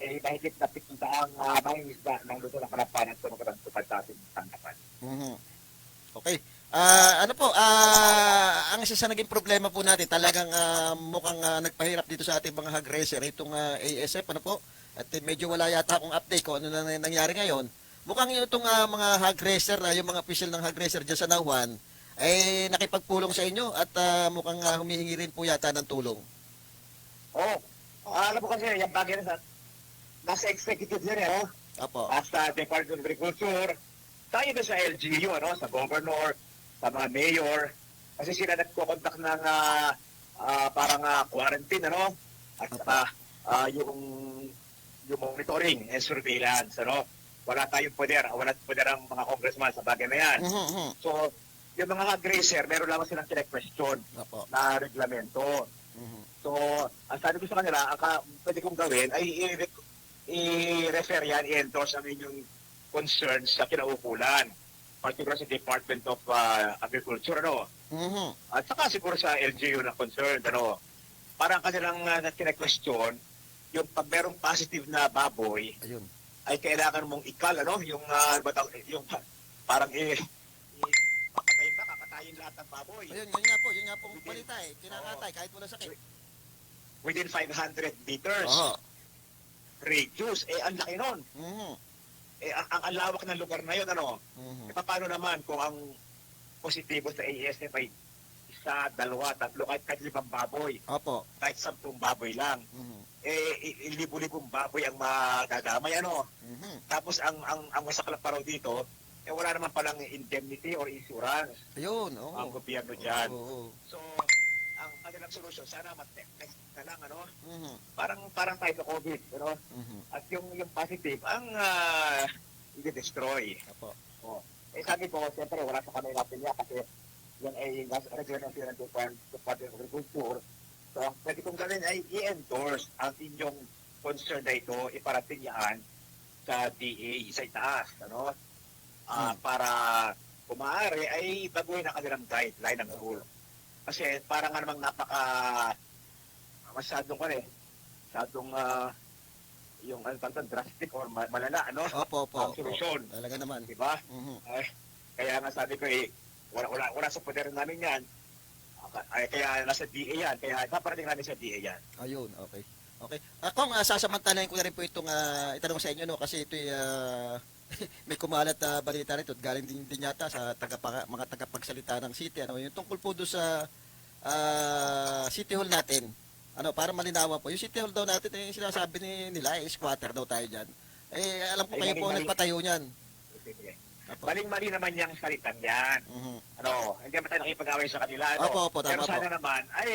mahigit na 700 mga isda ng luto ng Kalapan at tumagkatupad sa ating tanggapan. Mhm. Okay. Ang isa sa naging problema po natin, talagang mukhang nagpahirap dito sa ating mga hog racer, itong ASF, At medyo wala yata akong update kung ano na nangyari ngayon. Mukhang itong mga hog racer, yung mga official ng hog racer dyan sa Nauhan, ay nakipagpulong sa inyo at mukhang humihingi rin po yata ng tulong. Alam mo kasi, yung bagay na nasa executive yan, Opo. Sa Department of Agriculture, tayo na sa LGU, sa governor, sa mga mayor, kasi sila nagko-conduct ng parang quarantine, at saka yung monitoring and surveillance, Wala tayong poder ang mga congressman sa bagay na yan. Mhm. So, yung mga hog racer, meron lamang silang question Opo. na reglamento. Mhm. So, ang sabi ko sa kanila, ang pwede kong gawin ay i-refer yan, i-endorse ang inyong concerns sa kinaukulan, particular sa Department of Agriculture, Mhm. At saka siguro sa LGU na concerned, Parang kanilang question, yung pag merong positive na baboy, Ayun. ay kailangan mong ikal, yung parang kakatayin lahat ng baboy. Ayun, yun nga po ang balita kinakatay kahit wala sakit. Within 500 meters. Oo. Radius, ang laki nun. Mhm. Ang lawak ng lugar na yun, Mhm. paano naman kung ang positibo sa ASF ay 1, 2, 3, kahit 5 baboy, Opo. kahit 10 baboy lang. Mhm. Libo-libong baboy ang madadamay, Mhm. Tapos ang masaklap pa raw dito, wala naman palang indemnity or insurance Ayun, ang oo. gobyerno dyan. Oo. So, ang kanilang solusyon, sana mag-test na lang, Mhm. Parang tayo sa COVID, Mhm. At yung positive, ang i-destroy. Opo. Sabi ko, siyempre, wala sa kanila niya kasi yan ay regulator ng Department of Agriculture. So, ang pwede kong gawin ay i-endorse ang inyong concern na ito, iparating yan sa DA, sa itaas, para kung maaari ay baguhin ang kanilang guideline ng rule. Kasi parang namang masyadong yung drastic or malala, Opo. ang solusyon. Talaga naman. Diba? Mhm. Kaya nga sabi ko wala sa poder namin yan. Kaya nasa DA yan. Kaya paparating namin sa DA yan. Ayun, okay. Okay. Kung sasamantalahin ko na rin po itong itanong sa inyo kasi ito may kumalat na balita rito. Galing din yata sa mga tagapagsalita ng city. Yung tungkol po doon sa City Hall natin. Para malinawan po. Yung City Hall daw natin, yung sinasabi nila, squatter daw tayo dyan. Alam ko kayo po ang nagpatayo niyan. Opo. Maling-mali naman yung salitan yan. Mhm. Hindi naman tayo nakipag-away sa kanila. Opo, tama Pero po. sana naman ay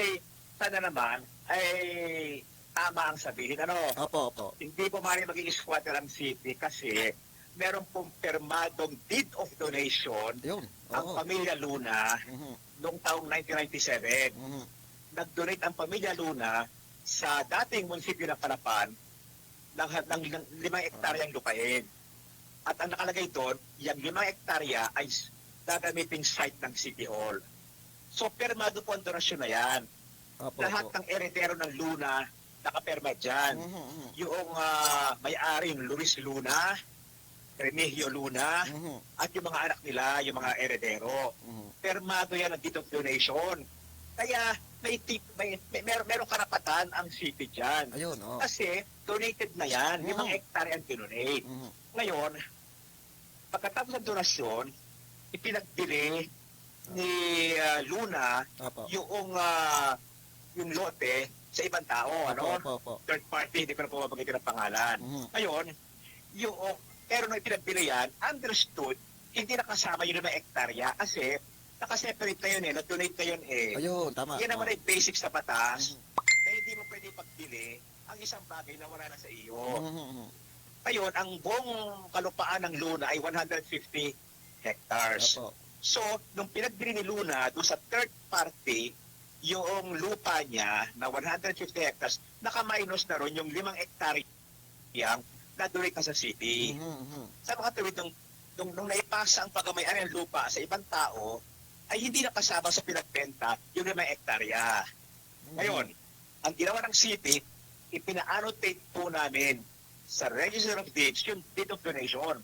tama ang sabihin. Opo. Hindi po maaaring maging squatter ang city kasi meron pong permadong deed of donation Ayun. ang Oo. pamilya Luna Mhm. noong taong 1997. Mhm. Nag-donate ang pamilya Luna sa dating munisipyo ng Calapan ng 5 hektaryang lupain. At ang nakalagay doon, yung 5 hektarya ay gagamiting site ng City Hall. So, permado po ang donasyon na yan. Opo. Lahat ng eredero ng Luna, nakaperma dyan. Mhm. Yung may-ari, yung Luis Luna, Remigio Luna, Mhm. at yung mga anak nila, yung mga eredero. Mhm. Permado yan ang deed of donation. Kaya merong karapatan ang city dyan. Ayun, oo. Kasi donated na yan, 5 Mhm. hektarya ang dinonate. Mhm. Ngayon, pagkatapos ng donasyon, ipinagbili ni Luna Opo. yung lote sa ibang tao, Opo. third party, hindi ko na po mabagitin ang pangalan. Mhm. Ngayon, pero nung ipinagbili yan, understood, hindi nakasama yung 5 hektarya kasi nakaseparate na yun na-donate na yun Ayun, tama. Yan naman Oo. ay basic sa batas Mhm. na hindi mo pwede pagbili ang isang bagay na wala na sa iyo. Mhm. Ngayon, ang buong kalupaan ng Luna ay 150 hectares. Opo. So, nung pinagbili ni Luna doon sa third party yung lupa niya na 150 hectares, naka-minus na ron yung 5 hektarya na-donate na sa city. Sa mga tuwid, nung naipasa ang pagkamay-ari ng lupa sa ibang tao, ay hindi na kasama sa pinagbenta yung 5 hektarya. Ngayon, ang ginawa ng city, ipina-annotate po namin sa Register of Deeds yung deed of donation.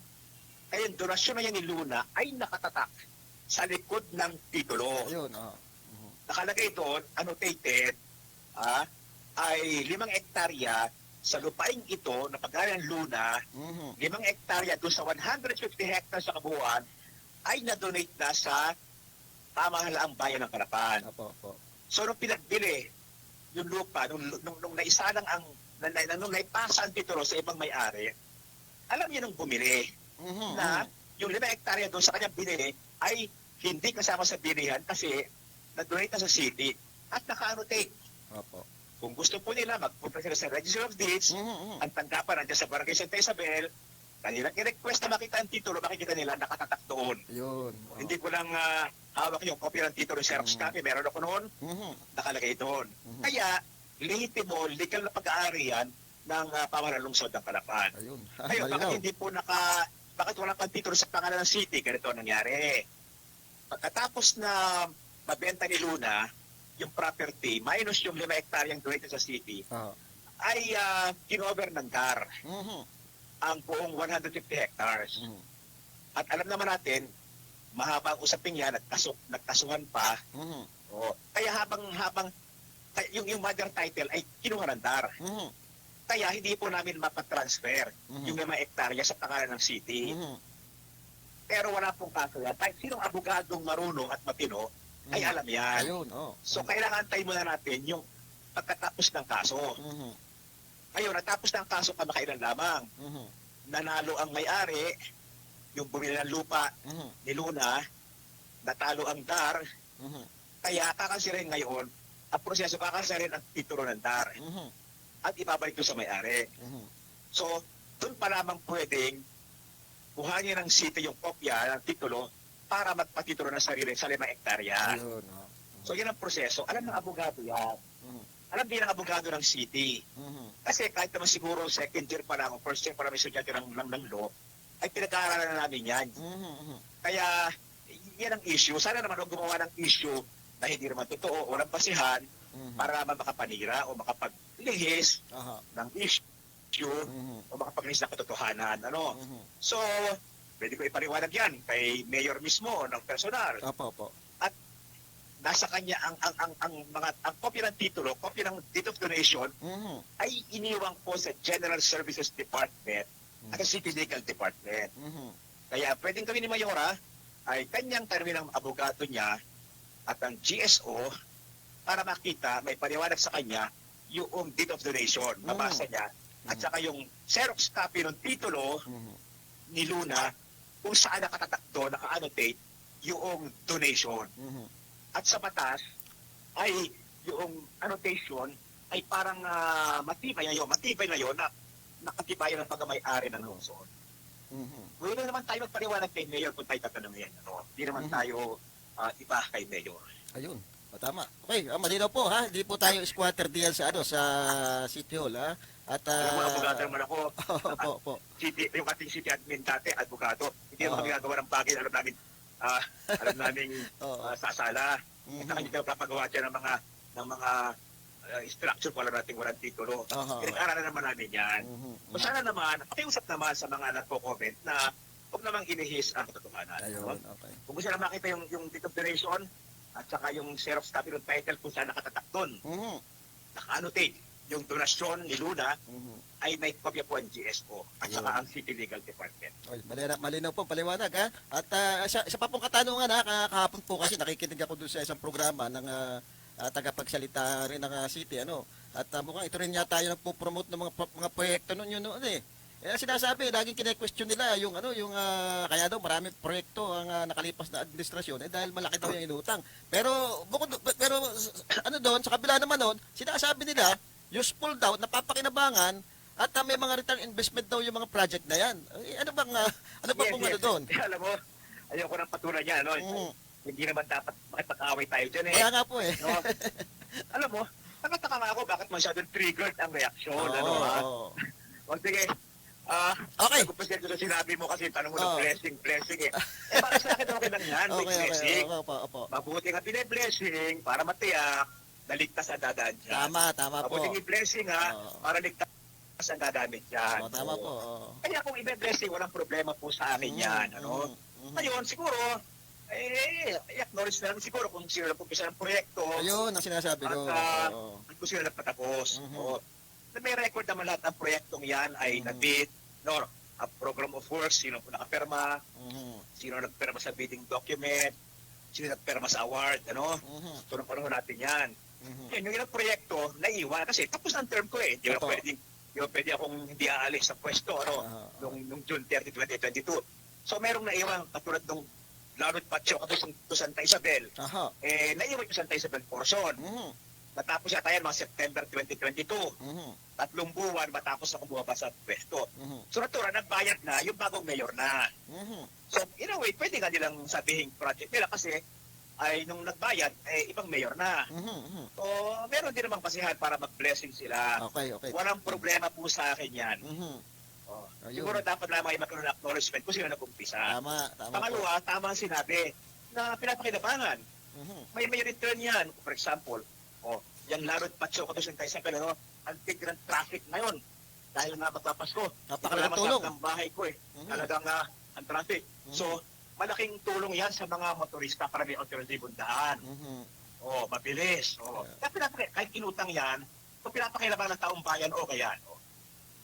Kaya yung donasyon na yan ni Luna ay nakatatak sa likod ng titulo. Ayun, Nakalagay doon, annotated, ay 5 hektarya sa lupaing ito na pag-ari ng Luna, 5 hektarya doon sa 150 hectares sa kabuuan ay na-donate na sa pamahalaang bayan ng Karapan. Opo. So nung pinagbili yung lupa, nung naisalang nung naipasa ang titulo sa ibang may-ari, alam niya nung bumili na yung 5 hektarya doon sa kanyang binili ay hindi kasama sa bilihan kasi na-donate na sa city at naka-annotate. Opo. Kung gusto po nila, magpunta sila sa Register of Deeds, ang tanggapan nandiyan sa Barangay Santa Isabel, kanilang i-request na makita ang titulo, makikita nila nakatatak doon. Yun. Hindi ko lang hawak yung copy ng titulo ng Xerox copy, meron ako noon, nakalagay doon. Kaya, legal na pag-aari yan ng pamahalaan ng lungsod ng Kalapan. Ayun. Ngayon, bakit hindi po bakit wala pang titulo sa pangalan ng city? Ganito ang nangyari. Pagkatapos na mabenta ni Luna, yung property, minus yung 5 hektaryang donated sa city, ay kinover ng DAR ang buong 150 hectares. At alam naman natin, mahaba ang usapin yan, nagkasuhan pa. Kaya habang yung mother title ay kinuha ng DAR. Kaya hindi po namin mapatransfer yung 5 hektarya sa pangalan ng city. Pero wala pong kaso yan. Kahit sinong abogadong marunong at matino, ay alam yan. Ayun, So kailangan tayo muna natin yung pagkatapos ng kaso. Ayun, natapos na ang kaso kamakailan lamang. Nanalo ang may-ari, yung bumili ng lupa ni Luna, natalo ang DAR, kaya kakansirin ngayon, ang proseso kakansirin ang titulo ng DAR at ibabalik doon sa may-ari. So, doon pa lamang pwedeng kuhanin ng city yung kopya ng titulo para magpatitulo ng sarili sa 5 hektarya. Ayun, So, yan ang proseso. Alam ng abogado yan. Alam din ng abogado ng city. Kasi kahit naman siguro second year pa lang o first year pa lang may estudyante ng law, ay pinag-aaralan na namin yan. Kaya, yan ang issue. Sana naman huwag gumawa ng issue na hindi naman totoo, walang basihan, para naman makapanira o makapaglihis ng issue o makapaglihis ng katotohanan. So, pwede ko ipaliwanag yan kay mayor mismo ng personal. Opo. At nasa kanya ang kopya ng titulo, kopya ng deed of donation ay iniwang po sa General Services Department at sa City Legal Department. Kaya pwedeng kami ni Mayora ay kanyang tanungin ng abogado niya at ang GSO para makita, may paliwanag sa kanya yung deed of donation, mabasa niya, at saka yung Xerox copy ng titulo ni Luna kung saan nakatatak doon, naka-annotate yung donation. At sa batas ay yung annotation ay parang matibay na yun na nakatibayan ng pagkamay-ari ng lungsod. Ngayon na naman tayo magpaliwanag kay Mayor kung tayo tatanungin. Hindi naman tayo iba kay Mayor. Ayun. Tama. Okay, malinaw po ha. Hindi po tayo squatter diyan sa sa City Hall ha. At Alam mo, abogado naman ako. Opo. Yung ating city admin dati, advocado. Hindi naman kami gagawa ng bagay. Alam namin sasala. At saka hindi tayo papagawa dyan ng mga structure pala natin walang titulo. Pinag-aralan naman namin yan. So sana naman, pakiusap naman sa mga nagpo-comment na huwag namang inihis ang katotohanan. Ayun, okay. Kung gusto na makita yung deed of donation at saka yung Xerox copy ng title kung saan nakatatak doon, naka-annotate yung donasyon ni Luna, ay may kopya po ang GSO at saka ang City Legal Department. Okay, malinaw po paliwanag ha. At isa pa pong katanungan ha, kahapon po kasi nakikinig ako doon sa isang programa ng tagapagsalita rin ng city At mukhang ito rin yata yung nagpo-promote ng mga proyekto noon eh. Sinasabi, laging kine-question nila yung kaya daw maraming proyekto ang nakalipas na administrasyon dahil malaki daw yung inutang. Pero doon sa kabila naman noon, sinasabi nila useful daw, napapakinabangan at may mga return investment daw yung mga project na yan. Ano ba pong doon? Alam mo, ayoko nang patulan niya, Hindi naman dapat makipag-away nag-aaway tayo dyan eh. Kaya nga po eh. No? Alam mo, nakataka nga ako bakit masyadong triggered ang reaksyon. Oo, Ano ha? oo. O sige, Okay. nagpupusin ko sa sinabi mo kasi tanong mo Oo. ng blessing eh. Para sa akin okay lang yan, may Okay, blessing. okay. Opo. Mabuti nga pine-blessing para matiyak na ligtas ang dadaan dyan. Tama po. Mabuting i-blessing ha, Oo. para ligtas ang dadamit dyan. Oo, tama Oo. po. Oo. Kaya kung i-blessing, walang problema po sa akin yan. Ano? Ngayon, siguro, i-acknowledge na lang siguro kung sino nagpumpisa ng proyekto. Ayun ang sinasabi ko. At Oo. kung sino nagpatapos. Mhm. Oo. Na may record naman lahat ng proyektong yan ay nabid, no? A program of works, sino po nakapirma, Mhm. sino nagpirma sa bidding document, sino nagpirma sa award, ano? Mhm. So, nung panahon natin yan. Mhm. Yan, yung ilang proyekto, naiwan kasi tapos ang term ko eh. Di ba Totoo. pwede akong hindi aalis sa pwesto, ano? Nung June 30, 2022. So, merong naiwan, katulad nung Larot Patio, katulad to Santa Isabel. Aha. Naiwan yung Santa Isabel portion. Mhm. Natapos yata yan mga September 2022. Mhm. 3 buwan matapos ako bumaba sa pwesto. Mhm. So natural, nagbayad na yung bagong mayor na. Mhm. So in a way, pwede nga nilang sabihin project nila kasi ay nung nagbayad, ibang mayor na. Mhm. So meron din namang basihan para mag-blessing sila. Okay. Walang problema po sa akin yan. Mhm. Oh. Ayun. Siguro dapat lamang ay magkaroon ng acknowledgement kung sino nag-umpisa. Tama po. Pangalawa, tama ang sinabi na pinapakinabangan. Mhm. May return yan. For example, yung Larot Patio ko sa Isabel, ang tigran traffic ngayon. Dahil nga magpapasko. Napakalaking tulong. ng bahay ko eh. Mhm. Talagang ang traffic. Mhm. So, malaking tulong yan sa mga motorista para may alternative daan. Mhm. Mabilis. Kaya kahit inutang yan, kung pinapakilaban ng taong bayan, okay yan.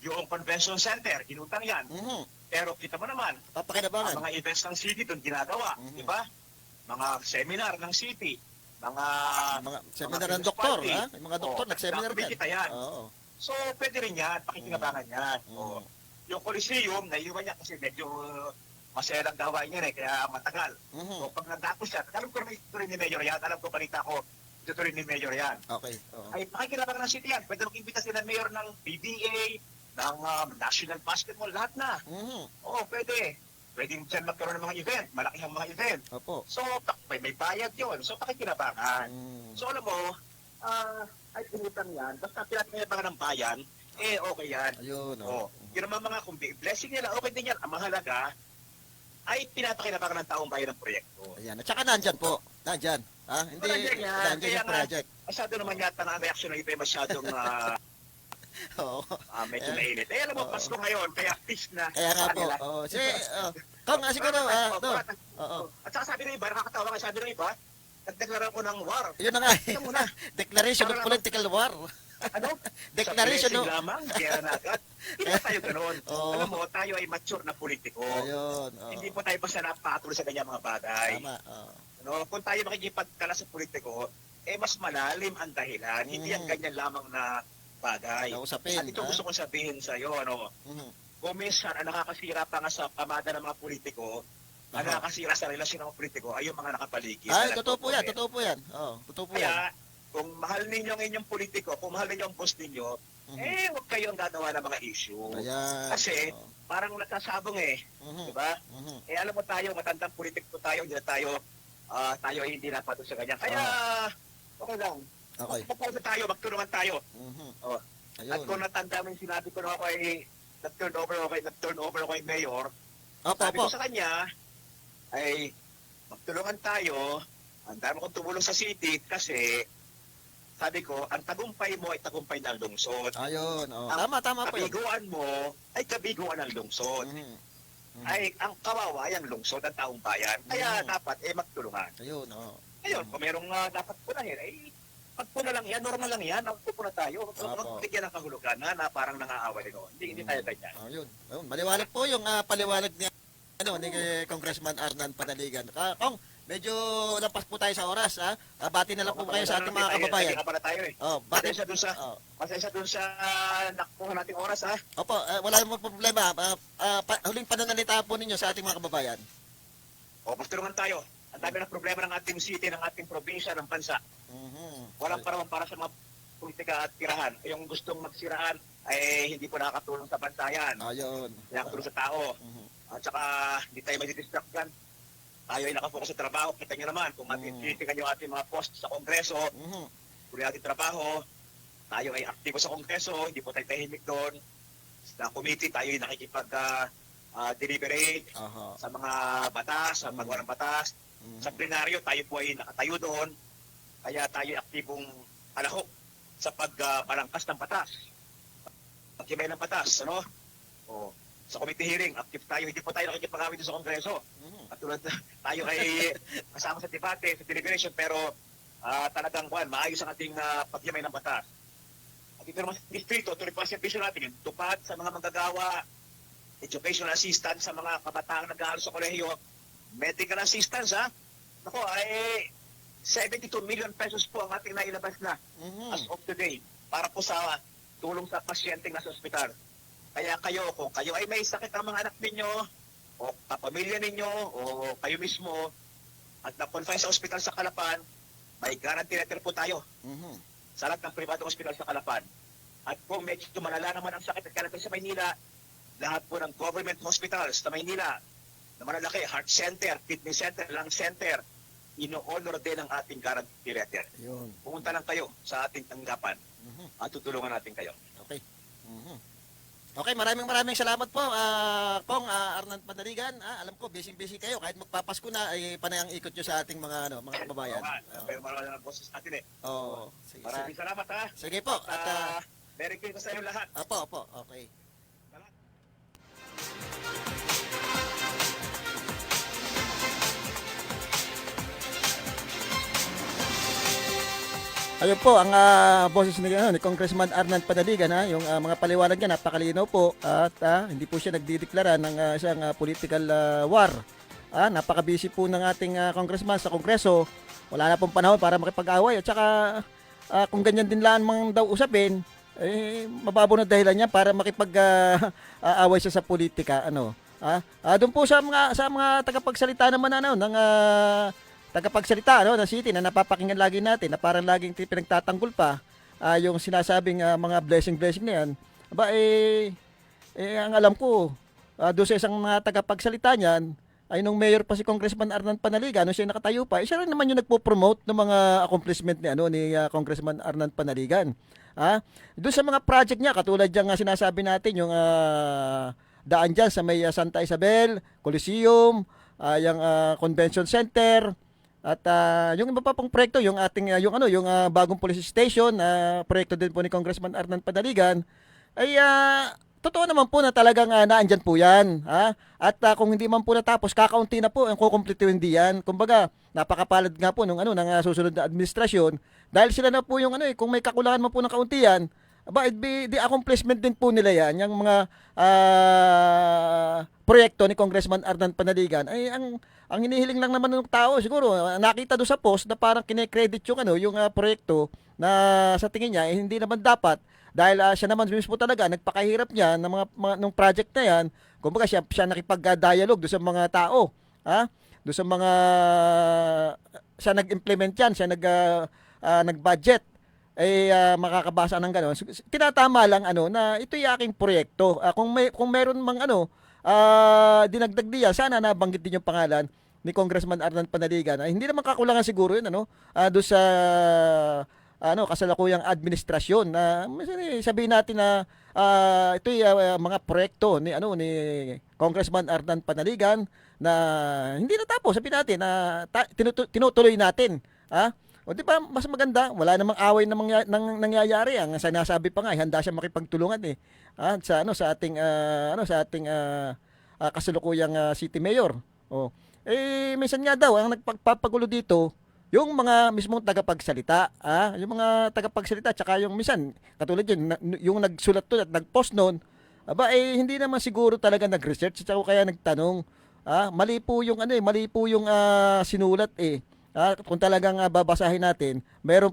Yung convention center, inutang yan. Mhm. Pero kita mo naman, ang Papakinabangan. mga events ng city doon ginagawa. Mhm. Di ba? Mga seminar ng city. Mga Seminar ng business doktor, party. ha? Yung mga doktor nag-seminar din. Kumikita yan. Oo. So, pwede rin yan. Pakikinabangan yan. Mhm. Yung Coliseum, naiiwan niya kasi medyo maselang gawain niya kaya matagal. Mhm. So, pag natapos yan, alam ko rin ito rin ni Mayor yan. Alam ko balita ko, ito rin ni Mayor yan. Okay. Oo. Ay, pakikinabangan ng city yan. Pwede mag-imbita sila ng Mayor ng PBA, ng National Basketball, lahat na. Mhm. Pwede. Pwedeng dyan magkaroon ng mga event. Malaki ang mga event. Opo. So, may bayad yun. So, pakikinabangan. Mhm. So, alam mo, ay pinutang yan. Basta pinatinabangan ng bayan, okay yan. Ayun. Yun naman mga kung blessing nila, okay din yan. Ang mahalaga ay pinapakinabangan ng taong bayan ng proyekto. Ayan. At saka nandyan po. Nandyan. Ha? Hindi. Nandyan yan. Nandyan Kaya yung nga, project. masyado naman yata na ang reaction ng iba ay masyadong Oo. medyo Eh, mainit. Alam mo, oo. Pasko ngayon, kaya peace na. Kaya nga po. kanila. Oo. Kung siguro, no. Oo. At saka sabi ng iba, nakakatawa nga sabi ng iba, nagdeklara ko ng war. Yun na nga. Ito muna. Declaration of Political War. Ano? Declaration Sa of... blessing lamang, kaya na agad. Hindi na tayo ganun. Oo. Alam mo, tayo ay mature na politiko. Ayun. Oo. Hindi po tayo basta napatuloy sa ganyan mga bagay. Tama. Oo. No, kung tayo makikipagkala sa politiko, mas malalim ang dahilan. Hindi yan ganyan lamang na bagay. Kausapin, At ito ha? gusto kong sabihin sa iyo, Mhm. kung minsan ang nakakasira pa nga sa pamada ng mga politiko, ang Aha. nakakasira sa relasyon ng mga politiko ay yung mga nakapaligid. Ay, na totoo po yan. nagpo-comment. Totoo po yan. Oo. Totoo po yan. Kaya, kung mahal ninyo ang inyong politiko, kung mahal ninyo ang boss ninyo, Mhm. huwag kayong gagawa ng mga issue. Ayan. Kasi, Oo. parang nasasabong Mhm. di ba? Mhm. Alam mo tayo, matandang politiko tayo, hindi na tayo, tayo ay hindi na pato sa ganyan. Kaya, okay lang. Okay. Magpapalasa tayo, magtulungan tayo. Mhm. Oh. Ayun. At kung natanda mo yung sinabi ko na ako ay nag-turn over ako kay Mayor, Opo, sabi opo. ko sa kanya, ay magtulungan tayo, ang dami kong tumulong sa city kasi sabi ko, ang tagumpay mo ay tagumpay ng lungsod. Ayun. Oo. Ang Tama po yun. kabiguan mo ay kabiguan ng lungsod. Mhm. Mhm. Ay ang kawawa ay ang lungsod, ang taong bayan. Kaya dapat magtulungan. Ayun. Oo. Ngayon, kung merong dapat punahin, pagpuna lang yan, normal lang yan, magpupuna tayo. Opo. Bigyan ng kahulugan na parang nangaaway noon. Hindi tayo ganyan. Ayun. Ayun. Maliwanag po yung paliwanag niya ni Congressman Arnan Panaligan. Kung medyo lampas po tayo sa oras, ha? Bati na lang po kayo sa ating mga kababayan. Kaya pala tayo Oh, bati. Pasensya dun sa nakuha nating oras ha. Opo, wala namang problema. Huling pananalita po ninyo sa ating mga kababayan. Magtulungan tayo. Ang dami ng problema ng ating city, ng ating probinsya, ng bansa. Mhm. Walang parawan para sa mga politika at tirahan. Yung gustong magsiraan ay hindi po nakakatulong sa bansa yan. Ayun. Nakakatulong sa tao. Mhm. At saka hindi tayo madidistract yan. tayo ay nakafocus sa trabaho. Kita nyo naman, kung titigan nyo ating mga post sa Kongreso, kung ating trabaho, tayo ay aktibo sa Kongreso, hindi po tayo tahimik doon. Sa committee, tayo ay nakikipag-deliberate sa mga batas, sa paggawa ng batas. Sa plenaryo, tayo po ay nakatayo doon. Kaya tayo ay aktibong alahok sa pagpalangkas ng batas. Pagkimay ng batas, ano? O, sa committee hearing, active tayo. Hindi po tayo nakikipag-awit sa Kongreso. At tulad tayo ay kasama sa debate, sa deliberation, pero talagang maayos ang ating pagkimay ng batas. At ito naman sa distrito, tuloy pa ang servisyo natin, tupad sa mga manggagawa, educational assistance sa mga kabataang nag-aaral sa kolehiyo, medical assistance, Ako, ay 72 million pesos po ang ating nailabas na as of today para po sa tulong sa pasyente nasa ospital. Kaya kayo, kung kayo ay may sakit ang mga anak ninyo, o kapamilya ninyo, o kayo mismo, at na-confine sa ospital sa Calapan, may guarantee letter po tayo sa lahat ng privado ospital sa Calapan. At kung medyo malala naman ang sakit at kalapit sa Maynila, lahat po ng government hospitals sa Maynila, na malalaki, heart center, kidney center, lung center, ino-honor din ang ating guarantee letter. Yun. Pumunta lang kayo sa ating tanggapan at tutulungan natin kayo. Okay. Okay, maraming salamat po, Kong Arnan Panaligan. Alam ko, busy kayo. Kahit magpapasko na, ay panay ang ikot nyo sa ating mga mga kababayan. Pero marami ng boses natin Sige, Maraming salamat sige po. At, Merry Christmas sa inyo lahat. opo, okay. Ayun po ang boses ni Congressman Arnan Panaligan, yung mga paliwanag niya napakalinaw po at hindi po siya nagdideklara ng isang political war. Napaka-busy po ng ating congressman sa Kongreso. Wala na pong panahon para makipag-away at saka kung ganyan din lang mang daw usapin, mababaw na dahilan niya para makipag-away siya sa politika, doon po sa mga tagapagsalita naman ng tagapagsalita na city na napapakinggan lagi natin na parang laging pinagtatanggol pa yung sinasabing mga blessing na yan. Ang alam ko doon sa isang tagapagsalita niyan ay nung mayor pa si Congressman Arnan Panaligan, nung siya nakatayo pa, siya rin naman yung nagpo-promote ng mga accomplishment ni Congressman Arnan Panaligan. Doon sa mga project niya, katulad yung sinasabi natin, yung daan dyan sa may Santa Isabel, Coliseum, yung Convention Center, at yung iba pa pong proyekto, yung ating yung bagong police station, proyekto din po ni Congressman Arnan Panaligan, ay totoo naman po na talagang naandyan po yan. At kung hindi man po natapos, kakaunti na po ang kukumplituhin diyan. Kumbaga, napakapalad nga po ng susunod na administrasyon dahil sila na po yung kung may kakulangan man po ng kaunti yan, the accomplishment din po nila yan, yung mga proyekto ni Congressman Arnan Panaligan ay ang hinihiling lang naman ng tao siguro nakita do sa post na parang kine-credit yung proyekto na sa tingin niya hindi naman dapat dahil siya naman mismo talaga nagpakahirap niya ng mga nung project na yan. Kumbaga siya nakipag-dialogue do sa mga tao, do sa mga siya nag-implement yan, siya nag-budget makakabasa ng gano'n. Tinatama lang na ito yung aking proyekto. Kung meron mang dinagdag diyan, sana nabanggit din yung pangalan ni Congressman Arnan Panaligan. Hindi naman kakulangan siguro yun do sa kasalukuyang administrasyon na sabihin natin na ito yung mga proyekto ni Congressman Arnan Panaligan na hindi natapos. Sabihin natin na tinutuloy natin. O di ba mas maganda, wala namang away na nangyayari. Ang sinasabi pa nga, handa siya makipagtulungan sa ating kasalukuyang city mayor. Minsan nga daw ang nagpapagulo dito yung mga mismong tagapagsalita, yung mga tagapagsalita tsaka yung minsan katulad yun, yung nagsulat to at nagpost noon, hindi naman siguro talaga nag-research tsaka kaya nagtanong. Mali po yung sinulat kung talagang babasahin natin, meron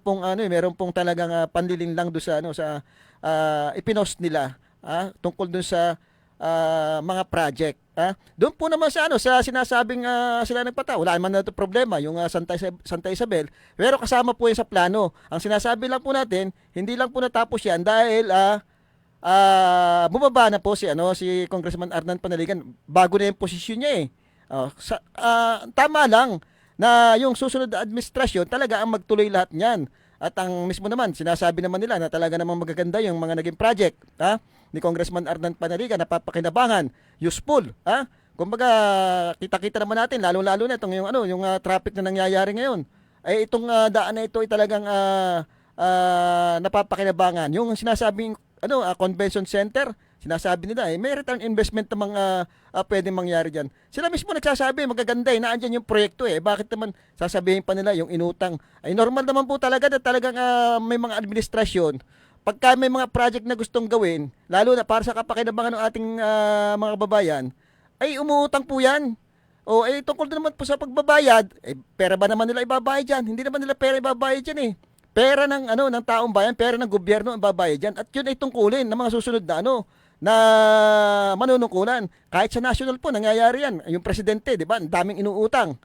pong talagang panlilin lang do sa ipinost nila tungkol dun sa mga project. Doon po naman sa sinasabing sila nagpata. Wala naman na ito problema yung Santa Isabel, pero kasama po 'yan sa plano. Ang sinasabi lang po natin, hindi lang po natapos 'yan dahil bumaba na po si Congressman Arnan Panaligan bago na yung posisyon niya Tama lang na yung susunod na administrasyon talaga ang magtuloy lahat niyan. At ang mismo naman, sinasabi naman nila na talaga namang magaganda yung mga naging project ni Congressman Arnan Panaligan, napapakinabangan, useful. Kumbaga, kita-kita naman natin, lalo-lalo na itong yung traffic na nangyayari ngayon. Ay itong daan na ito ay talagang napapakinabangan. Yung sinasabing convention center, sinasabi nila may return investment namang pwede mangyari diyan. Sila mismo nagsasabi magaganda naandyan yung proyekto Bakit naman sasabihin pa nila yung inutang? Ay normal naman po talaga na talagang may mga administrasyon pagka may mga project na gustong gawin, lalo na para sa kapakinabangan ng ating mga kababayan, ay umuutang po yan. Tungkol naman po sa pagbabayad, pera ba naman nila ibabayad dyan? Hindi naman nila pera ibabayad dyan Pera ng ng taong bayan, pera ng gobyerno ang babayad diyan. At 'yun ay tungkulin ng mga susunod na manunungkulan. Kahit sa national po nangyayari 'yan. Yung presidente, 'di ba? Ang daming inuutang.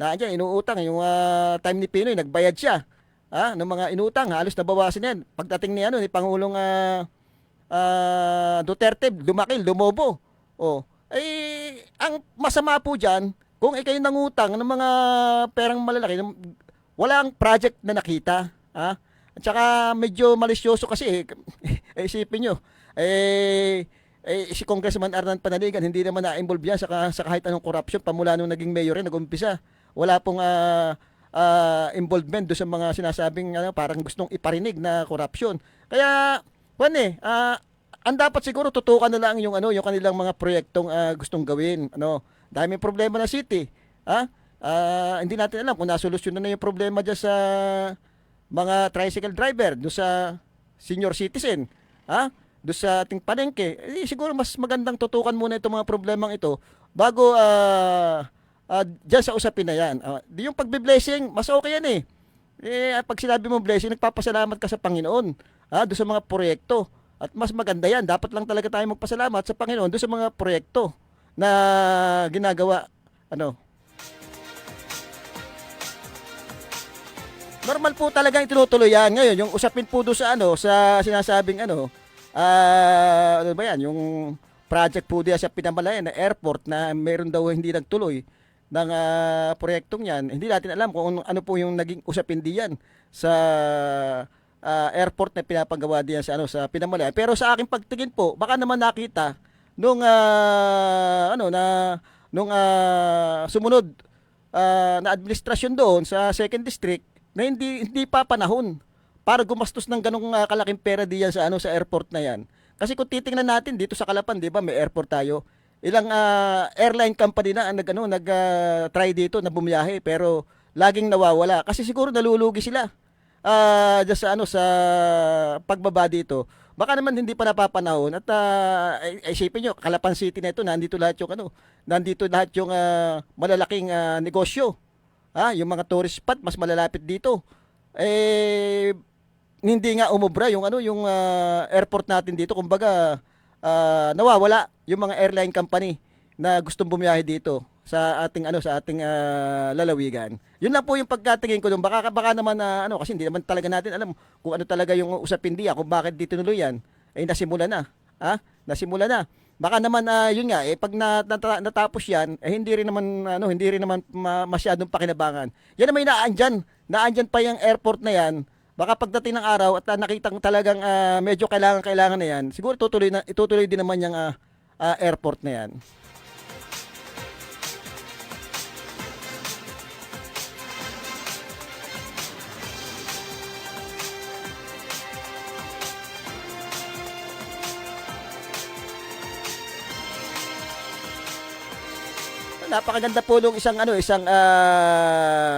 Nandiyan inuutang yung time ni Pinoy nagbayad siya. Ng mga inutang, halos nabawasan 'yan. Pagdating ni Pangulong Duterte, lumobo. Ang masama po diyan, kung ikay nangutang ng mga perang malalaki, walang project na nakita. At saka medyo malisyoso kasi isipin nyo, si Congressman Arnan Panaligan hindi naman na-involve yan sa kahit anong corruption pamula nung naging mayor nag-umpisa. Wala pong involvement do sa mga sinasabing parang gustong iparinig na corruption. Kaya ang dapat siguro tutukan na lang yung kanilang mga proyektong gustong gawin. Daming problema na city. Hindi natin alam kung nasolusyonan na yung problema dyan sa mga tricycle driver, doon sa senior citizen, doon sa ating palengke. Siguro mas magandang tutukan muna itong mga problemang ito bago dyan sa usapin na yan. Yung pagbe-blessing, mas okay yan pag sinabi mo blessing, nagpapasalamat ka sa Panginoon doon sa mga proyekto. At mas maganda yan. Dapat lang talaga tayo magpasalamat sa Panginoon doon sa mga proyekto na ginagawa. Normal po talaga itinutuloy yan. Ngayon, yung usapin po doon sa sinasabing ano ba yan, yung project po diya sa Pinamalayan na airport na meron daw hindi nagtuloy ng proyektong yan. Hindi natin alam kung ano po yung naging usapin diyan sa airport na pinapagawa diyan sa Pinamalayan. Pero sa aking pagtingin po, baka naman nakita nung sumunod na administrasyon doon sa 2nd District na hindi pa panahon para gumastos ng ganung kalaking pera diyan sa airport na yan. Kasi kung titingnan natin dito sa Calapan, 'di ba, may airport tayo. Ilang airline company na ang try dito na bumiyahe pero laging nawawala kasi siguro nalulugi sila. Diyan sa pagbaba dito. Baka naman hindi pa napapanahon at isipin nyo, Calapan City na ito, nandito lahat yung malalaking negosyo. Yung mga tourist spot mas malalapit dito. Hindi nga umubra yung airport natin dito. Kumbaga nawawala yung mga airline company na gustong bumiyahe dito sa ating lalawigan. Yun lang po yung pagkatingin ko doon. Baka naman kasi hindi naman talaga natin alam kung ano talaga yung usapin diya, kung bakit dito tinuloy yan. Nasimula na. Nasimula na. Baka naman yun nga pag natapos yan hindi rin naman masyadong pakinabangan. Yan naman naandyan pa yung airport na yan. Baka pagdating ng araw at nakita ko talagang medyo kailangan na yan, siguro itutuloy din naman yung airport na yan. Napakaganda po nung isang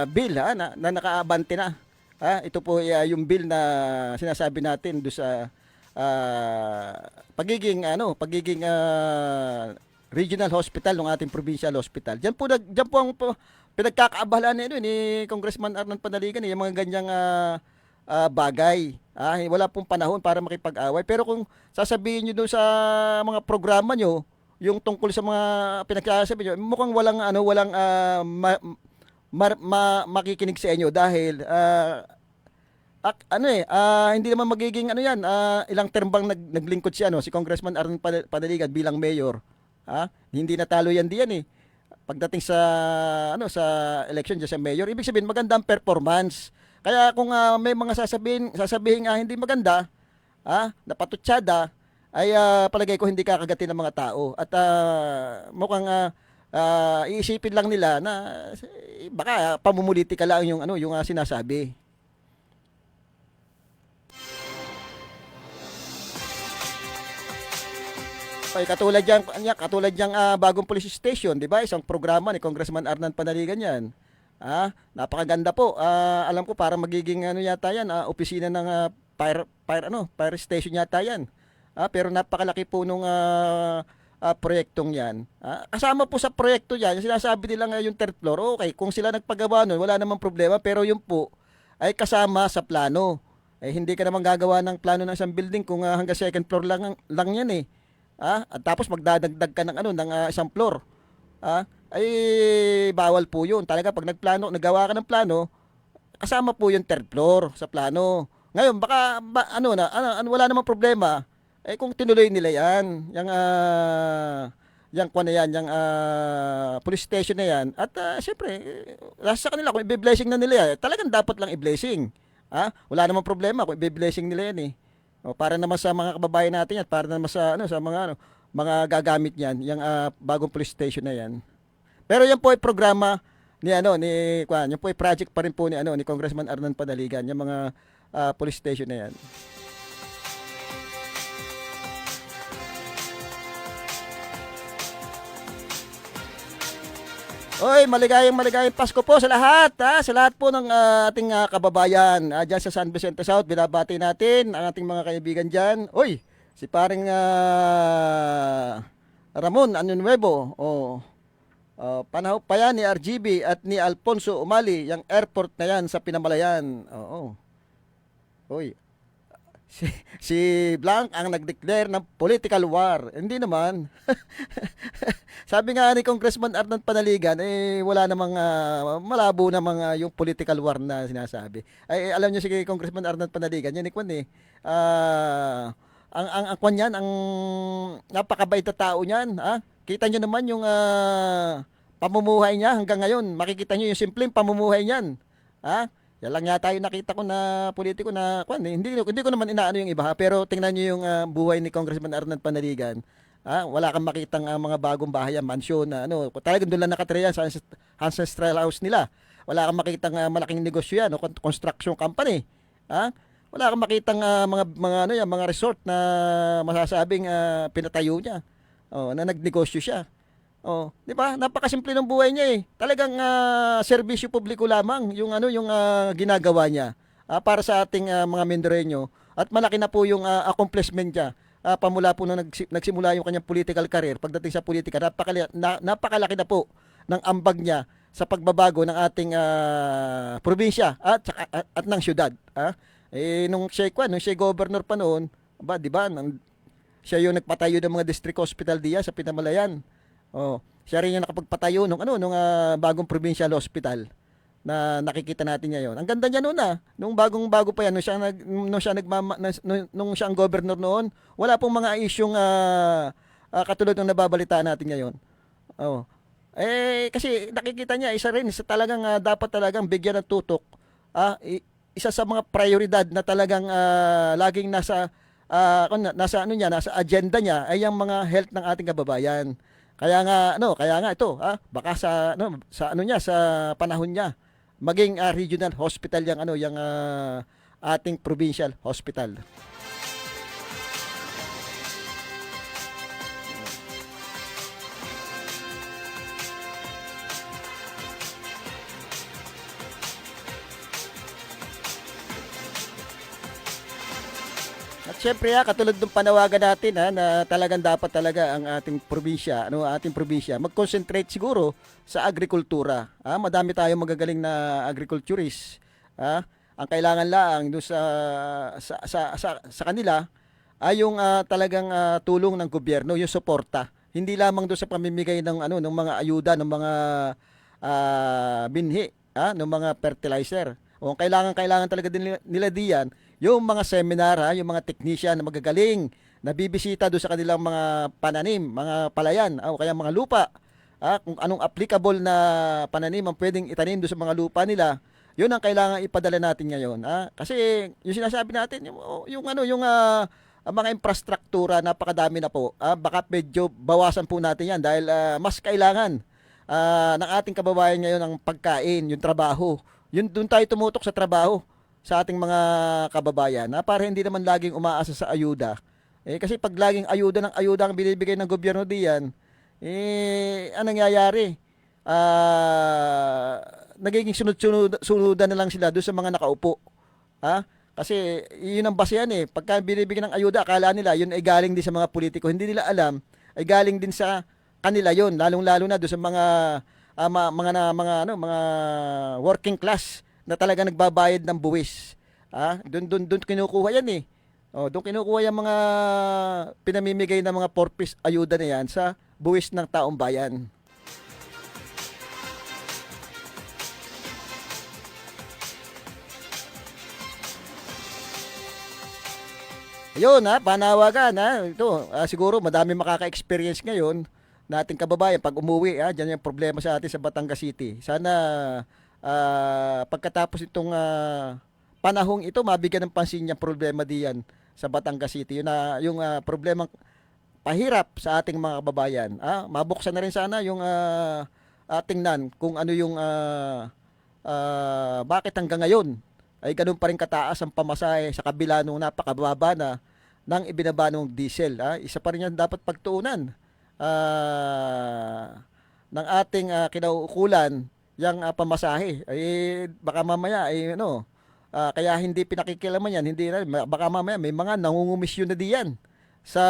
bill na nakaabante na. Ito po yung bill na sinasabi natin do sa pagiging regional hospital ng ating provincial hospital. Diyan po ang pinagkakaabalahan ni Congressman Arnan Panaligan yung mga ganyang bagay. Wala pong panahon para makipag-away. Pero kung sasabihin niyo doon sa mga programa niyo yung tungkol sa mga pinagsasabi nyo, mukhang walang makikinig sa inyo dahil hindi naman magiging ilang term bang naglingkod si Congressman Arnan Panaligan bilang mayor. Hindi natalo yan diyan pagdating sa sa election dyan sa mayor, ibig sabihin maganda ang performance. Kaya kung may mga sasabihin hindi maganda, napatutsada, ay palagay ko hindi kakagatin ng mga tao. At mukhang iisipin lang nila na baka pamumulitika lang yung sinasabi. Ay, katulad yang bagong police station, 'di ba? Isang programa ni Congressman Arnan Panaligan 'yan. Napakaganda po. Alam ko para magiging yata 'yan, opisina ng fire station yata 'yan. Pero napakalaki po nung proyektong 'yan. Kasama po sa proyekto 'yan, yung sinasabi nila yung third floor. Okay, kung sila nagpagawa nun, wala namang problema, pero yung po ay kasama sa plano. Hindi ka naman gagawa ng plano ng isang building kung hanggang second floor lang 'yan eh. At tapos magdadagdag ka ng isang floor. Ay bawal po 'yun. Talaga pag nagawa ka ng plano, kasama po yung third floor sa plano. Ngayon baka wala namang problema. Kung tinuloy nila 'yan, yung police station na 'yan, at siyempre nasa kanila kung i-blessing na nila, talagang dapat lang i-blessing. Wala namang problema kung i-blessing nila 'yan eh. Para naman sa mga kababayan natin at para naman sa sa mga gagamit niyan, yung bagong police station na 'yan. Pero yan po ay programa ni yan po ay project pa rin po ni Congressman Arnan Panaligan, yung mga police station na 'yan. Oy, maligayang Pasko po sa lahat, sa lahat po ng ating kababayan diyan sa San Vicente South. Binabati natin ang ating mga kaibigan diyan. Oy, si paring Ramon Anunuevo. Panahon pa yan ni RGB at ni Alfonso Umali, yung airport na yan sa Pinamalayan. Oo. Oy, si Blanc ang nag-declare ng political war. Hindi naman. Sabi nga ni Congressman Arnan Panaligan, wala namang malabo namang yung political war na sinasabi. Alam niyo si Congressman Arnan Panaligan, yan ang kwan yan, ang napakabait na tao niyan. Kita niyo naman yung pamumuhay niya hanggang ngayon. Makikita niyo yung simpleng pamumuhay niyan. Yan lang yata yung nakita ko na politiko na hindi ko naman inaano yung iba, pero tingnan niyo yung buhay ni Congressman Arnan Panaligan. Wala kang makitang mga bagong bahay, mansyon na talagang doon lang nakatira yan sa ancestral house nila. Wala kang makitang malaking negosyo yan, construction company. Wala kang makitang mga resort na masasabing pinatayo niya. Na nagnegosyo siya. Di ba? Napakasimple ng buhay niya eh. Talagang serbisyo publiko lamang yung ginagawa niya para sa ating mga Mindoreño, at malaki na po yung accomplishment niya. Pamula po nung nagsimula yung kanyang political career, pagdating sa politika, napakalaki na po ng ambag niya sa pagbabago ng ating probinsya at ng syudad. Nung siya governor pa noon, di ba? Siya yung nagpatayo ng mga district hospital diya sa Pinamalayan. Siya rin yung nakapagpatayo nung bagong provincial hospital na nakikita natin ngayon. Ang ganda niya noon nung bagong-bago pa yan, nung siya ang governor noon, wala pong mga isyung katulad ng nababalitaan natin ngayon. Kasi nakikita niya, isa talagang dapat talagang bigyan ng tutok. Isa sa mga prioridad na talagang laging nasa agenda niya ay ang mga health ng ating kababayan. Kaya nga ito, baka sa panahon niya maging regional hospital yung ating provincial hospital. At syempre katulad ng panawagan natin na talagang dapat talaga ang ating probinsya, mag-concentrate siguro sa agrikultura. Madami tayong magagaling na agriculturists. Ang kailangan lang doon sa kanila ay yung talagang tulong ng gobyerno, yung suporta. Hindi lamang doon sa pamimigay ng ng mga ayuda, ng mga binhi, ng mga fertilizer. O kailangan talaga din nila diyan yung mga seminar, yung mga technician na magagaling na bibisita doon sa kanilang mga pananim, mga palayan, o kaya mga lupa, kung anong applicable na pananim ang pwedeng itanim doon sa mga lupa nila, yun ang kailangan ipadala natin ngayon. Kasi yung sinasabi natin, ang mga infrastruktura, napakadami na po. Baka medyo bawasan po natin yan dahil mas kailangan ng ating kababayan ngayon ang pagkain, yung trabaho. Yun, doon tayo tumutok sa trabaho sa ating mga kababayan para hindi naman laging umaasa sa ayuda. Kasi pag laging ayuda ang binibigay ng gobyerno diyan, anong nangyayari? Nagiging sunod-sunudan na lang sila doon sa mga nakaupo. Kasi yun ang basehan Pagka binibigyan ng ayuda, akala nila yun ay galing din sa mga politiko. Hindi nila alam, ay galing din sa kanila yun, lalong-lalo na doon sa mga working class na talaga nagbabayad ng buwis. Doon kinukuha yan doon kinukuha yung mga pinamimigay ng mga purpose ayuda na yan sa buwis ng taong bayan. Ayun panawagan ito siguro madami makaka-experience ngayon nating kababayan pag umuwi diyan yung problema sa atin sa Batangas City. Sana pagkatapos itong panahong ito mabigyan ng pansin yung problema diyan sa Batangas City. Yung problemang pahirap sa ating mga kababayan. Mabuksan na rin sana yung tingnan kung ano yung bakit hanggang ngayon ay ganun pa rin kataas ang pamasahe sa kabila nung napakababa na ng ibinaba ng diesel. Isa pa rin yan dapat pagtuunan ng ating kinauukulan yung pamasahe. Baka mamaya kaya hindi pinakikilaman yan, baka mamaya may mga nangungumisyon na diyan sa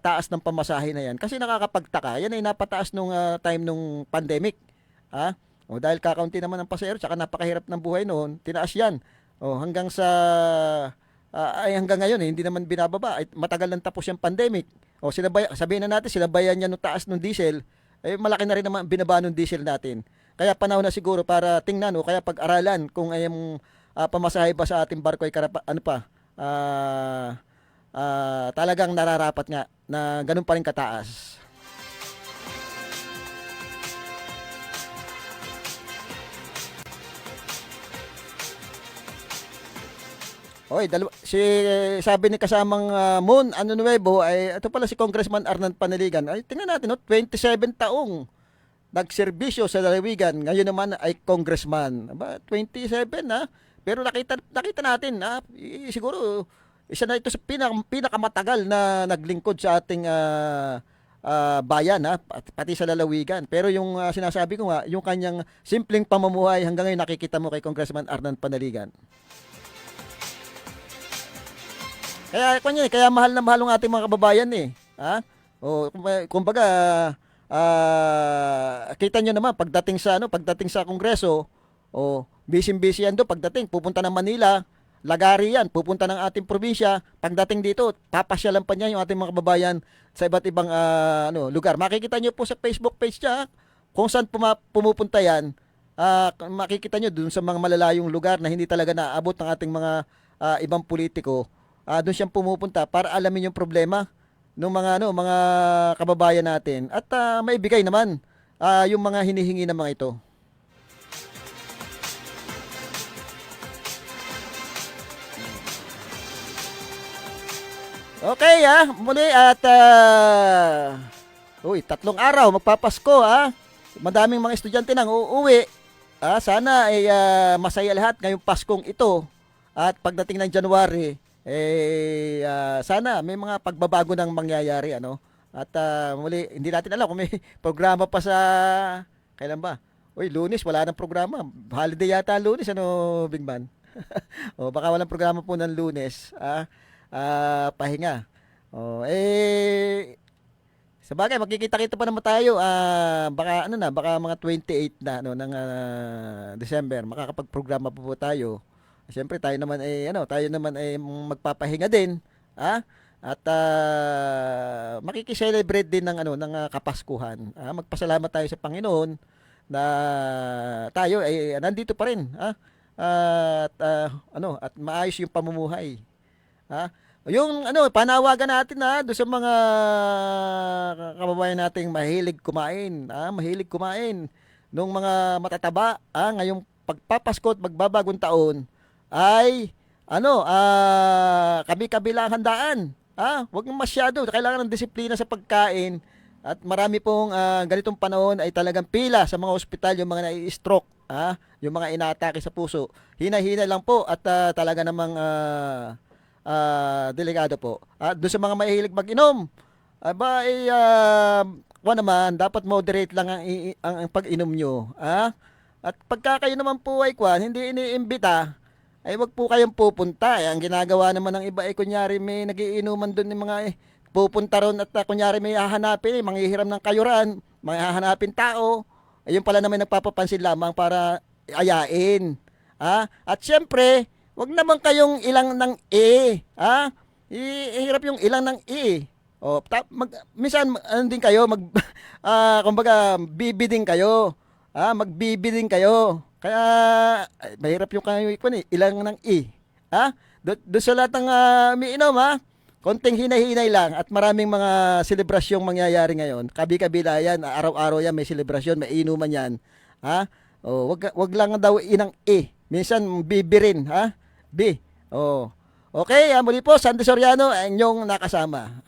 taas ng pamasahe na yan. Kasi nakakapagtaka, yan ay napataas nung time nung pandemic. Dahil kakaunti naman ang pasahero, tsaka napakahirap ng buhay noon, tinaas yan. Hanggang hanggang ngayon, hindi naman binababa. Matagal nang tapos yung pandemic. Sabihin na natin, sinabayan niya nung taas ng diesel, malaki na rin naman binaba ng diesel natin. Kaya panahon na siguro para tingnan kaya pag-aralan kung ay pamasahe ba sa ating barko ay talagang nararapat nga na ganun pa rin kataas. Sabi ni kasamang Moon Nuevo ay ito pala si Congressman Arnan Panaligan. Ay tingnan natin 27 taong nagserbisyo sa lalawigan. Ngayon naman ay congressman. 27 Pero nakita natin siguro isa na ito sa pinakamatagal na naglingkod sa ating bayan pati sa lalawigan. Pero yung sinasabi ko yung kanyang simpleng pamumuhay hanggang ngayon nakikita mo kay Congressman Arnan Panaligan. Kaya mahal na mahal ng ating mga kababayan kumbaga kita nyo naman pagdating sa Kongreso, busy-busy yan doon pagdating, pupunta ng Manila, lagari yan, pupunta ng ating probinsya, pagdating dito, papasyalan pa niya yung ating mga kababayan sa iba't ibang lugar. Makikita nyo po sa Facebook page niya kung saan pumupunta yan. Makikita nyo doon sa mga malalayong lugar na hindi talaga naabot ng ating mga ibang politiko. Doon siyang pumupunta para alamin yung problema ng mga kababayan natin at maibigay naman yung mga hinihingi ng mga ito. Okay muli at 3 araw magpapasko Madaming mga estudyante nang uuwi. Sana ay masaya lahat ngayong Paskong ito at pagdating ng January sana may mga pagbabago nang mangyayari At muli hindi natin alam kung may programa pa sa kailan ba? Lunes wala nang programa. Holiday yata Lunes Big Man. Baka walang programa po ng Lunes. Pahinga. Sa bagay magkikita-kita pa naman tayo. Baka mga 28 na ng December makakapag-programa po tayo. Siyempre tayo naman ay magpapahinga din, At makiki-celebrate din ng Kapaskuhan. Magpasalamat tayo sa Panginoon na tayo ay nandito pa rin, at maayos yung pamumuhay. Yung panawagan natin doon sa mga kababayan nating mahilig kumain, mahilig kumain nung mga matataba, ngayong pagpapasko at magbabagong taon ay kabi-kabilang handaan. Wag masyado, kailangan ng disiplina sa pagkain at marami pong ganitong panahon ay talagang pila sa mga ospital yung mga nai-stroke, yung mga inaatake sa puso. Hina-hina lang po at talaga namang delikado po. Doon sa mga mahilig mag-inom, naman, dapat moderate lang ang pag-inom nyo. At pagka kayo naman po ay hindi iniimbita, ay wag po kayong pupunta. Ang ginagawa naman ng iba ay kunyari may nagiinuman doon ng mga pupunta ron at kunyari may hahanapin, manghihiram ng kayuran, may hahanapin tao. Ayun pala naman nagpapapansin lamang para ayain. At syempre, wag naman kayong ilang ng ihirap yung ilang ng minsan din kayo kumbaga bibiding kayo. Magbibiding kayo. Kaya mahirap yung kayo ilang ng doon sa lahat ng umiinom konting hinay-hinay lang at maraming mga selebrasyong mangyayari ngayon. Kabi-kabila yan, araw-araw yan may selebrasyon, may inuman yan. Wag lang daw inang minsan bibirin, B. Okay, muli po, Sandy Soriano, ang inyong nakasama.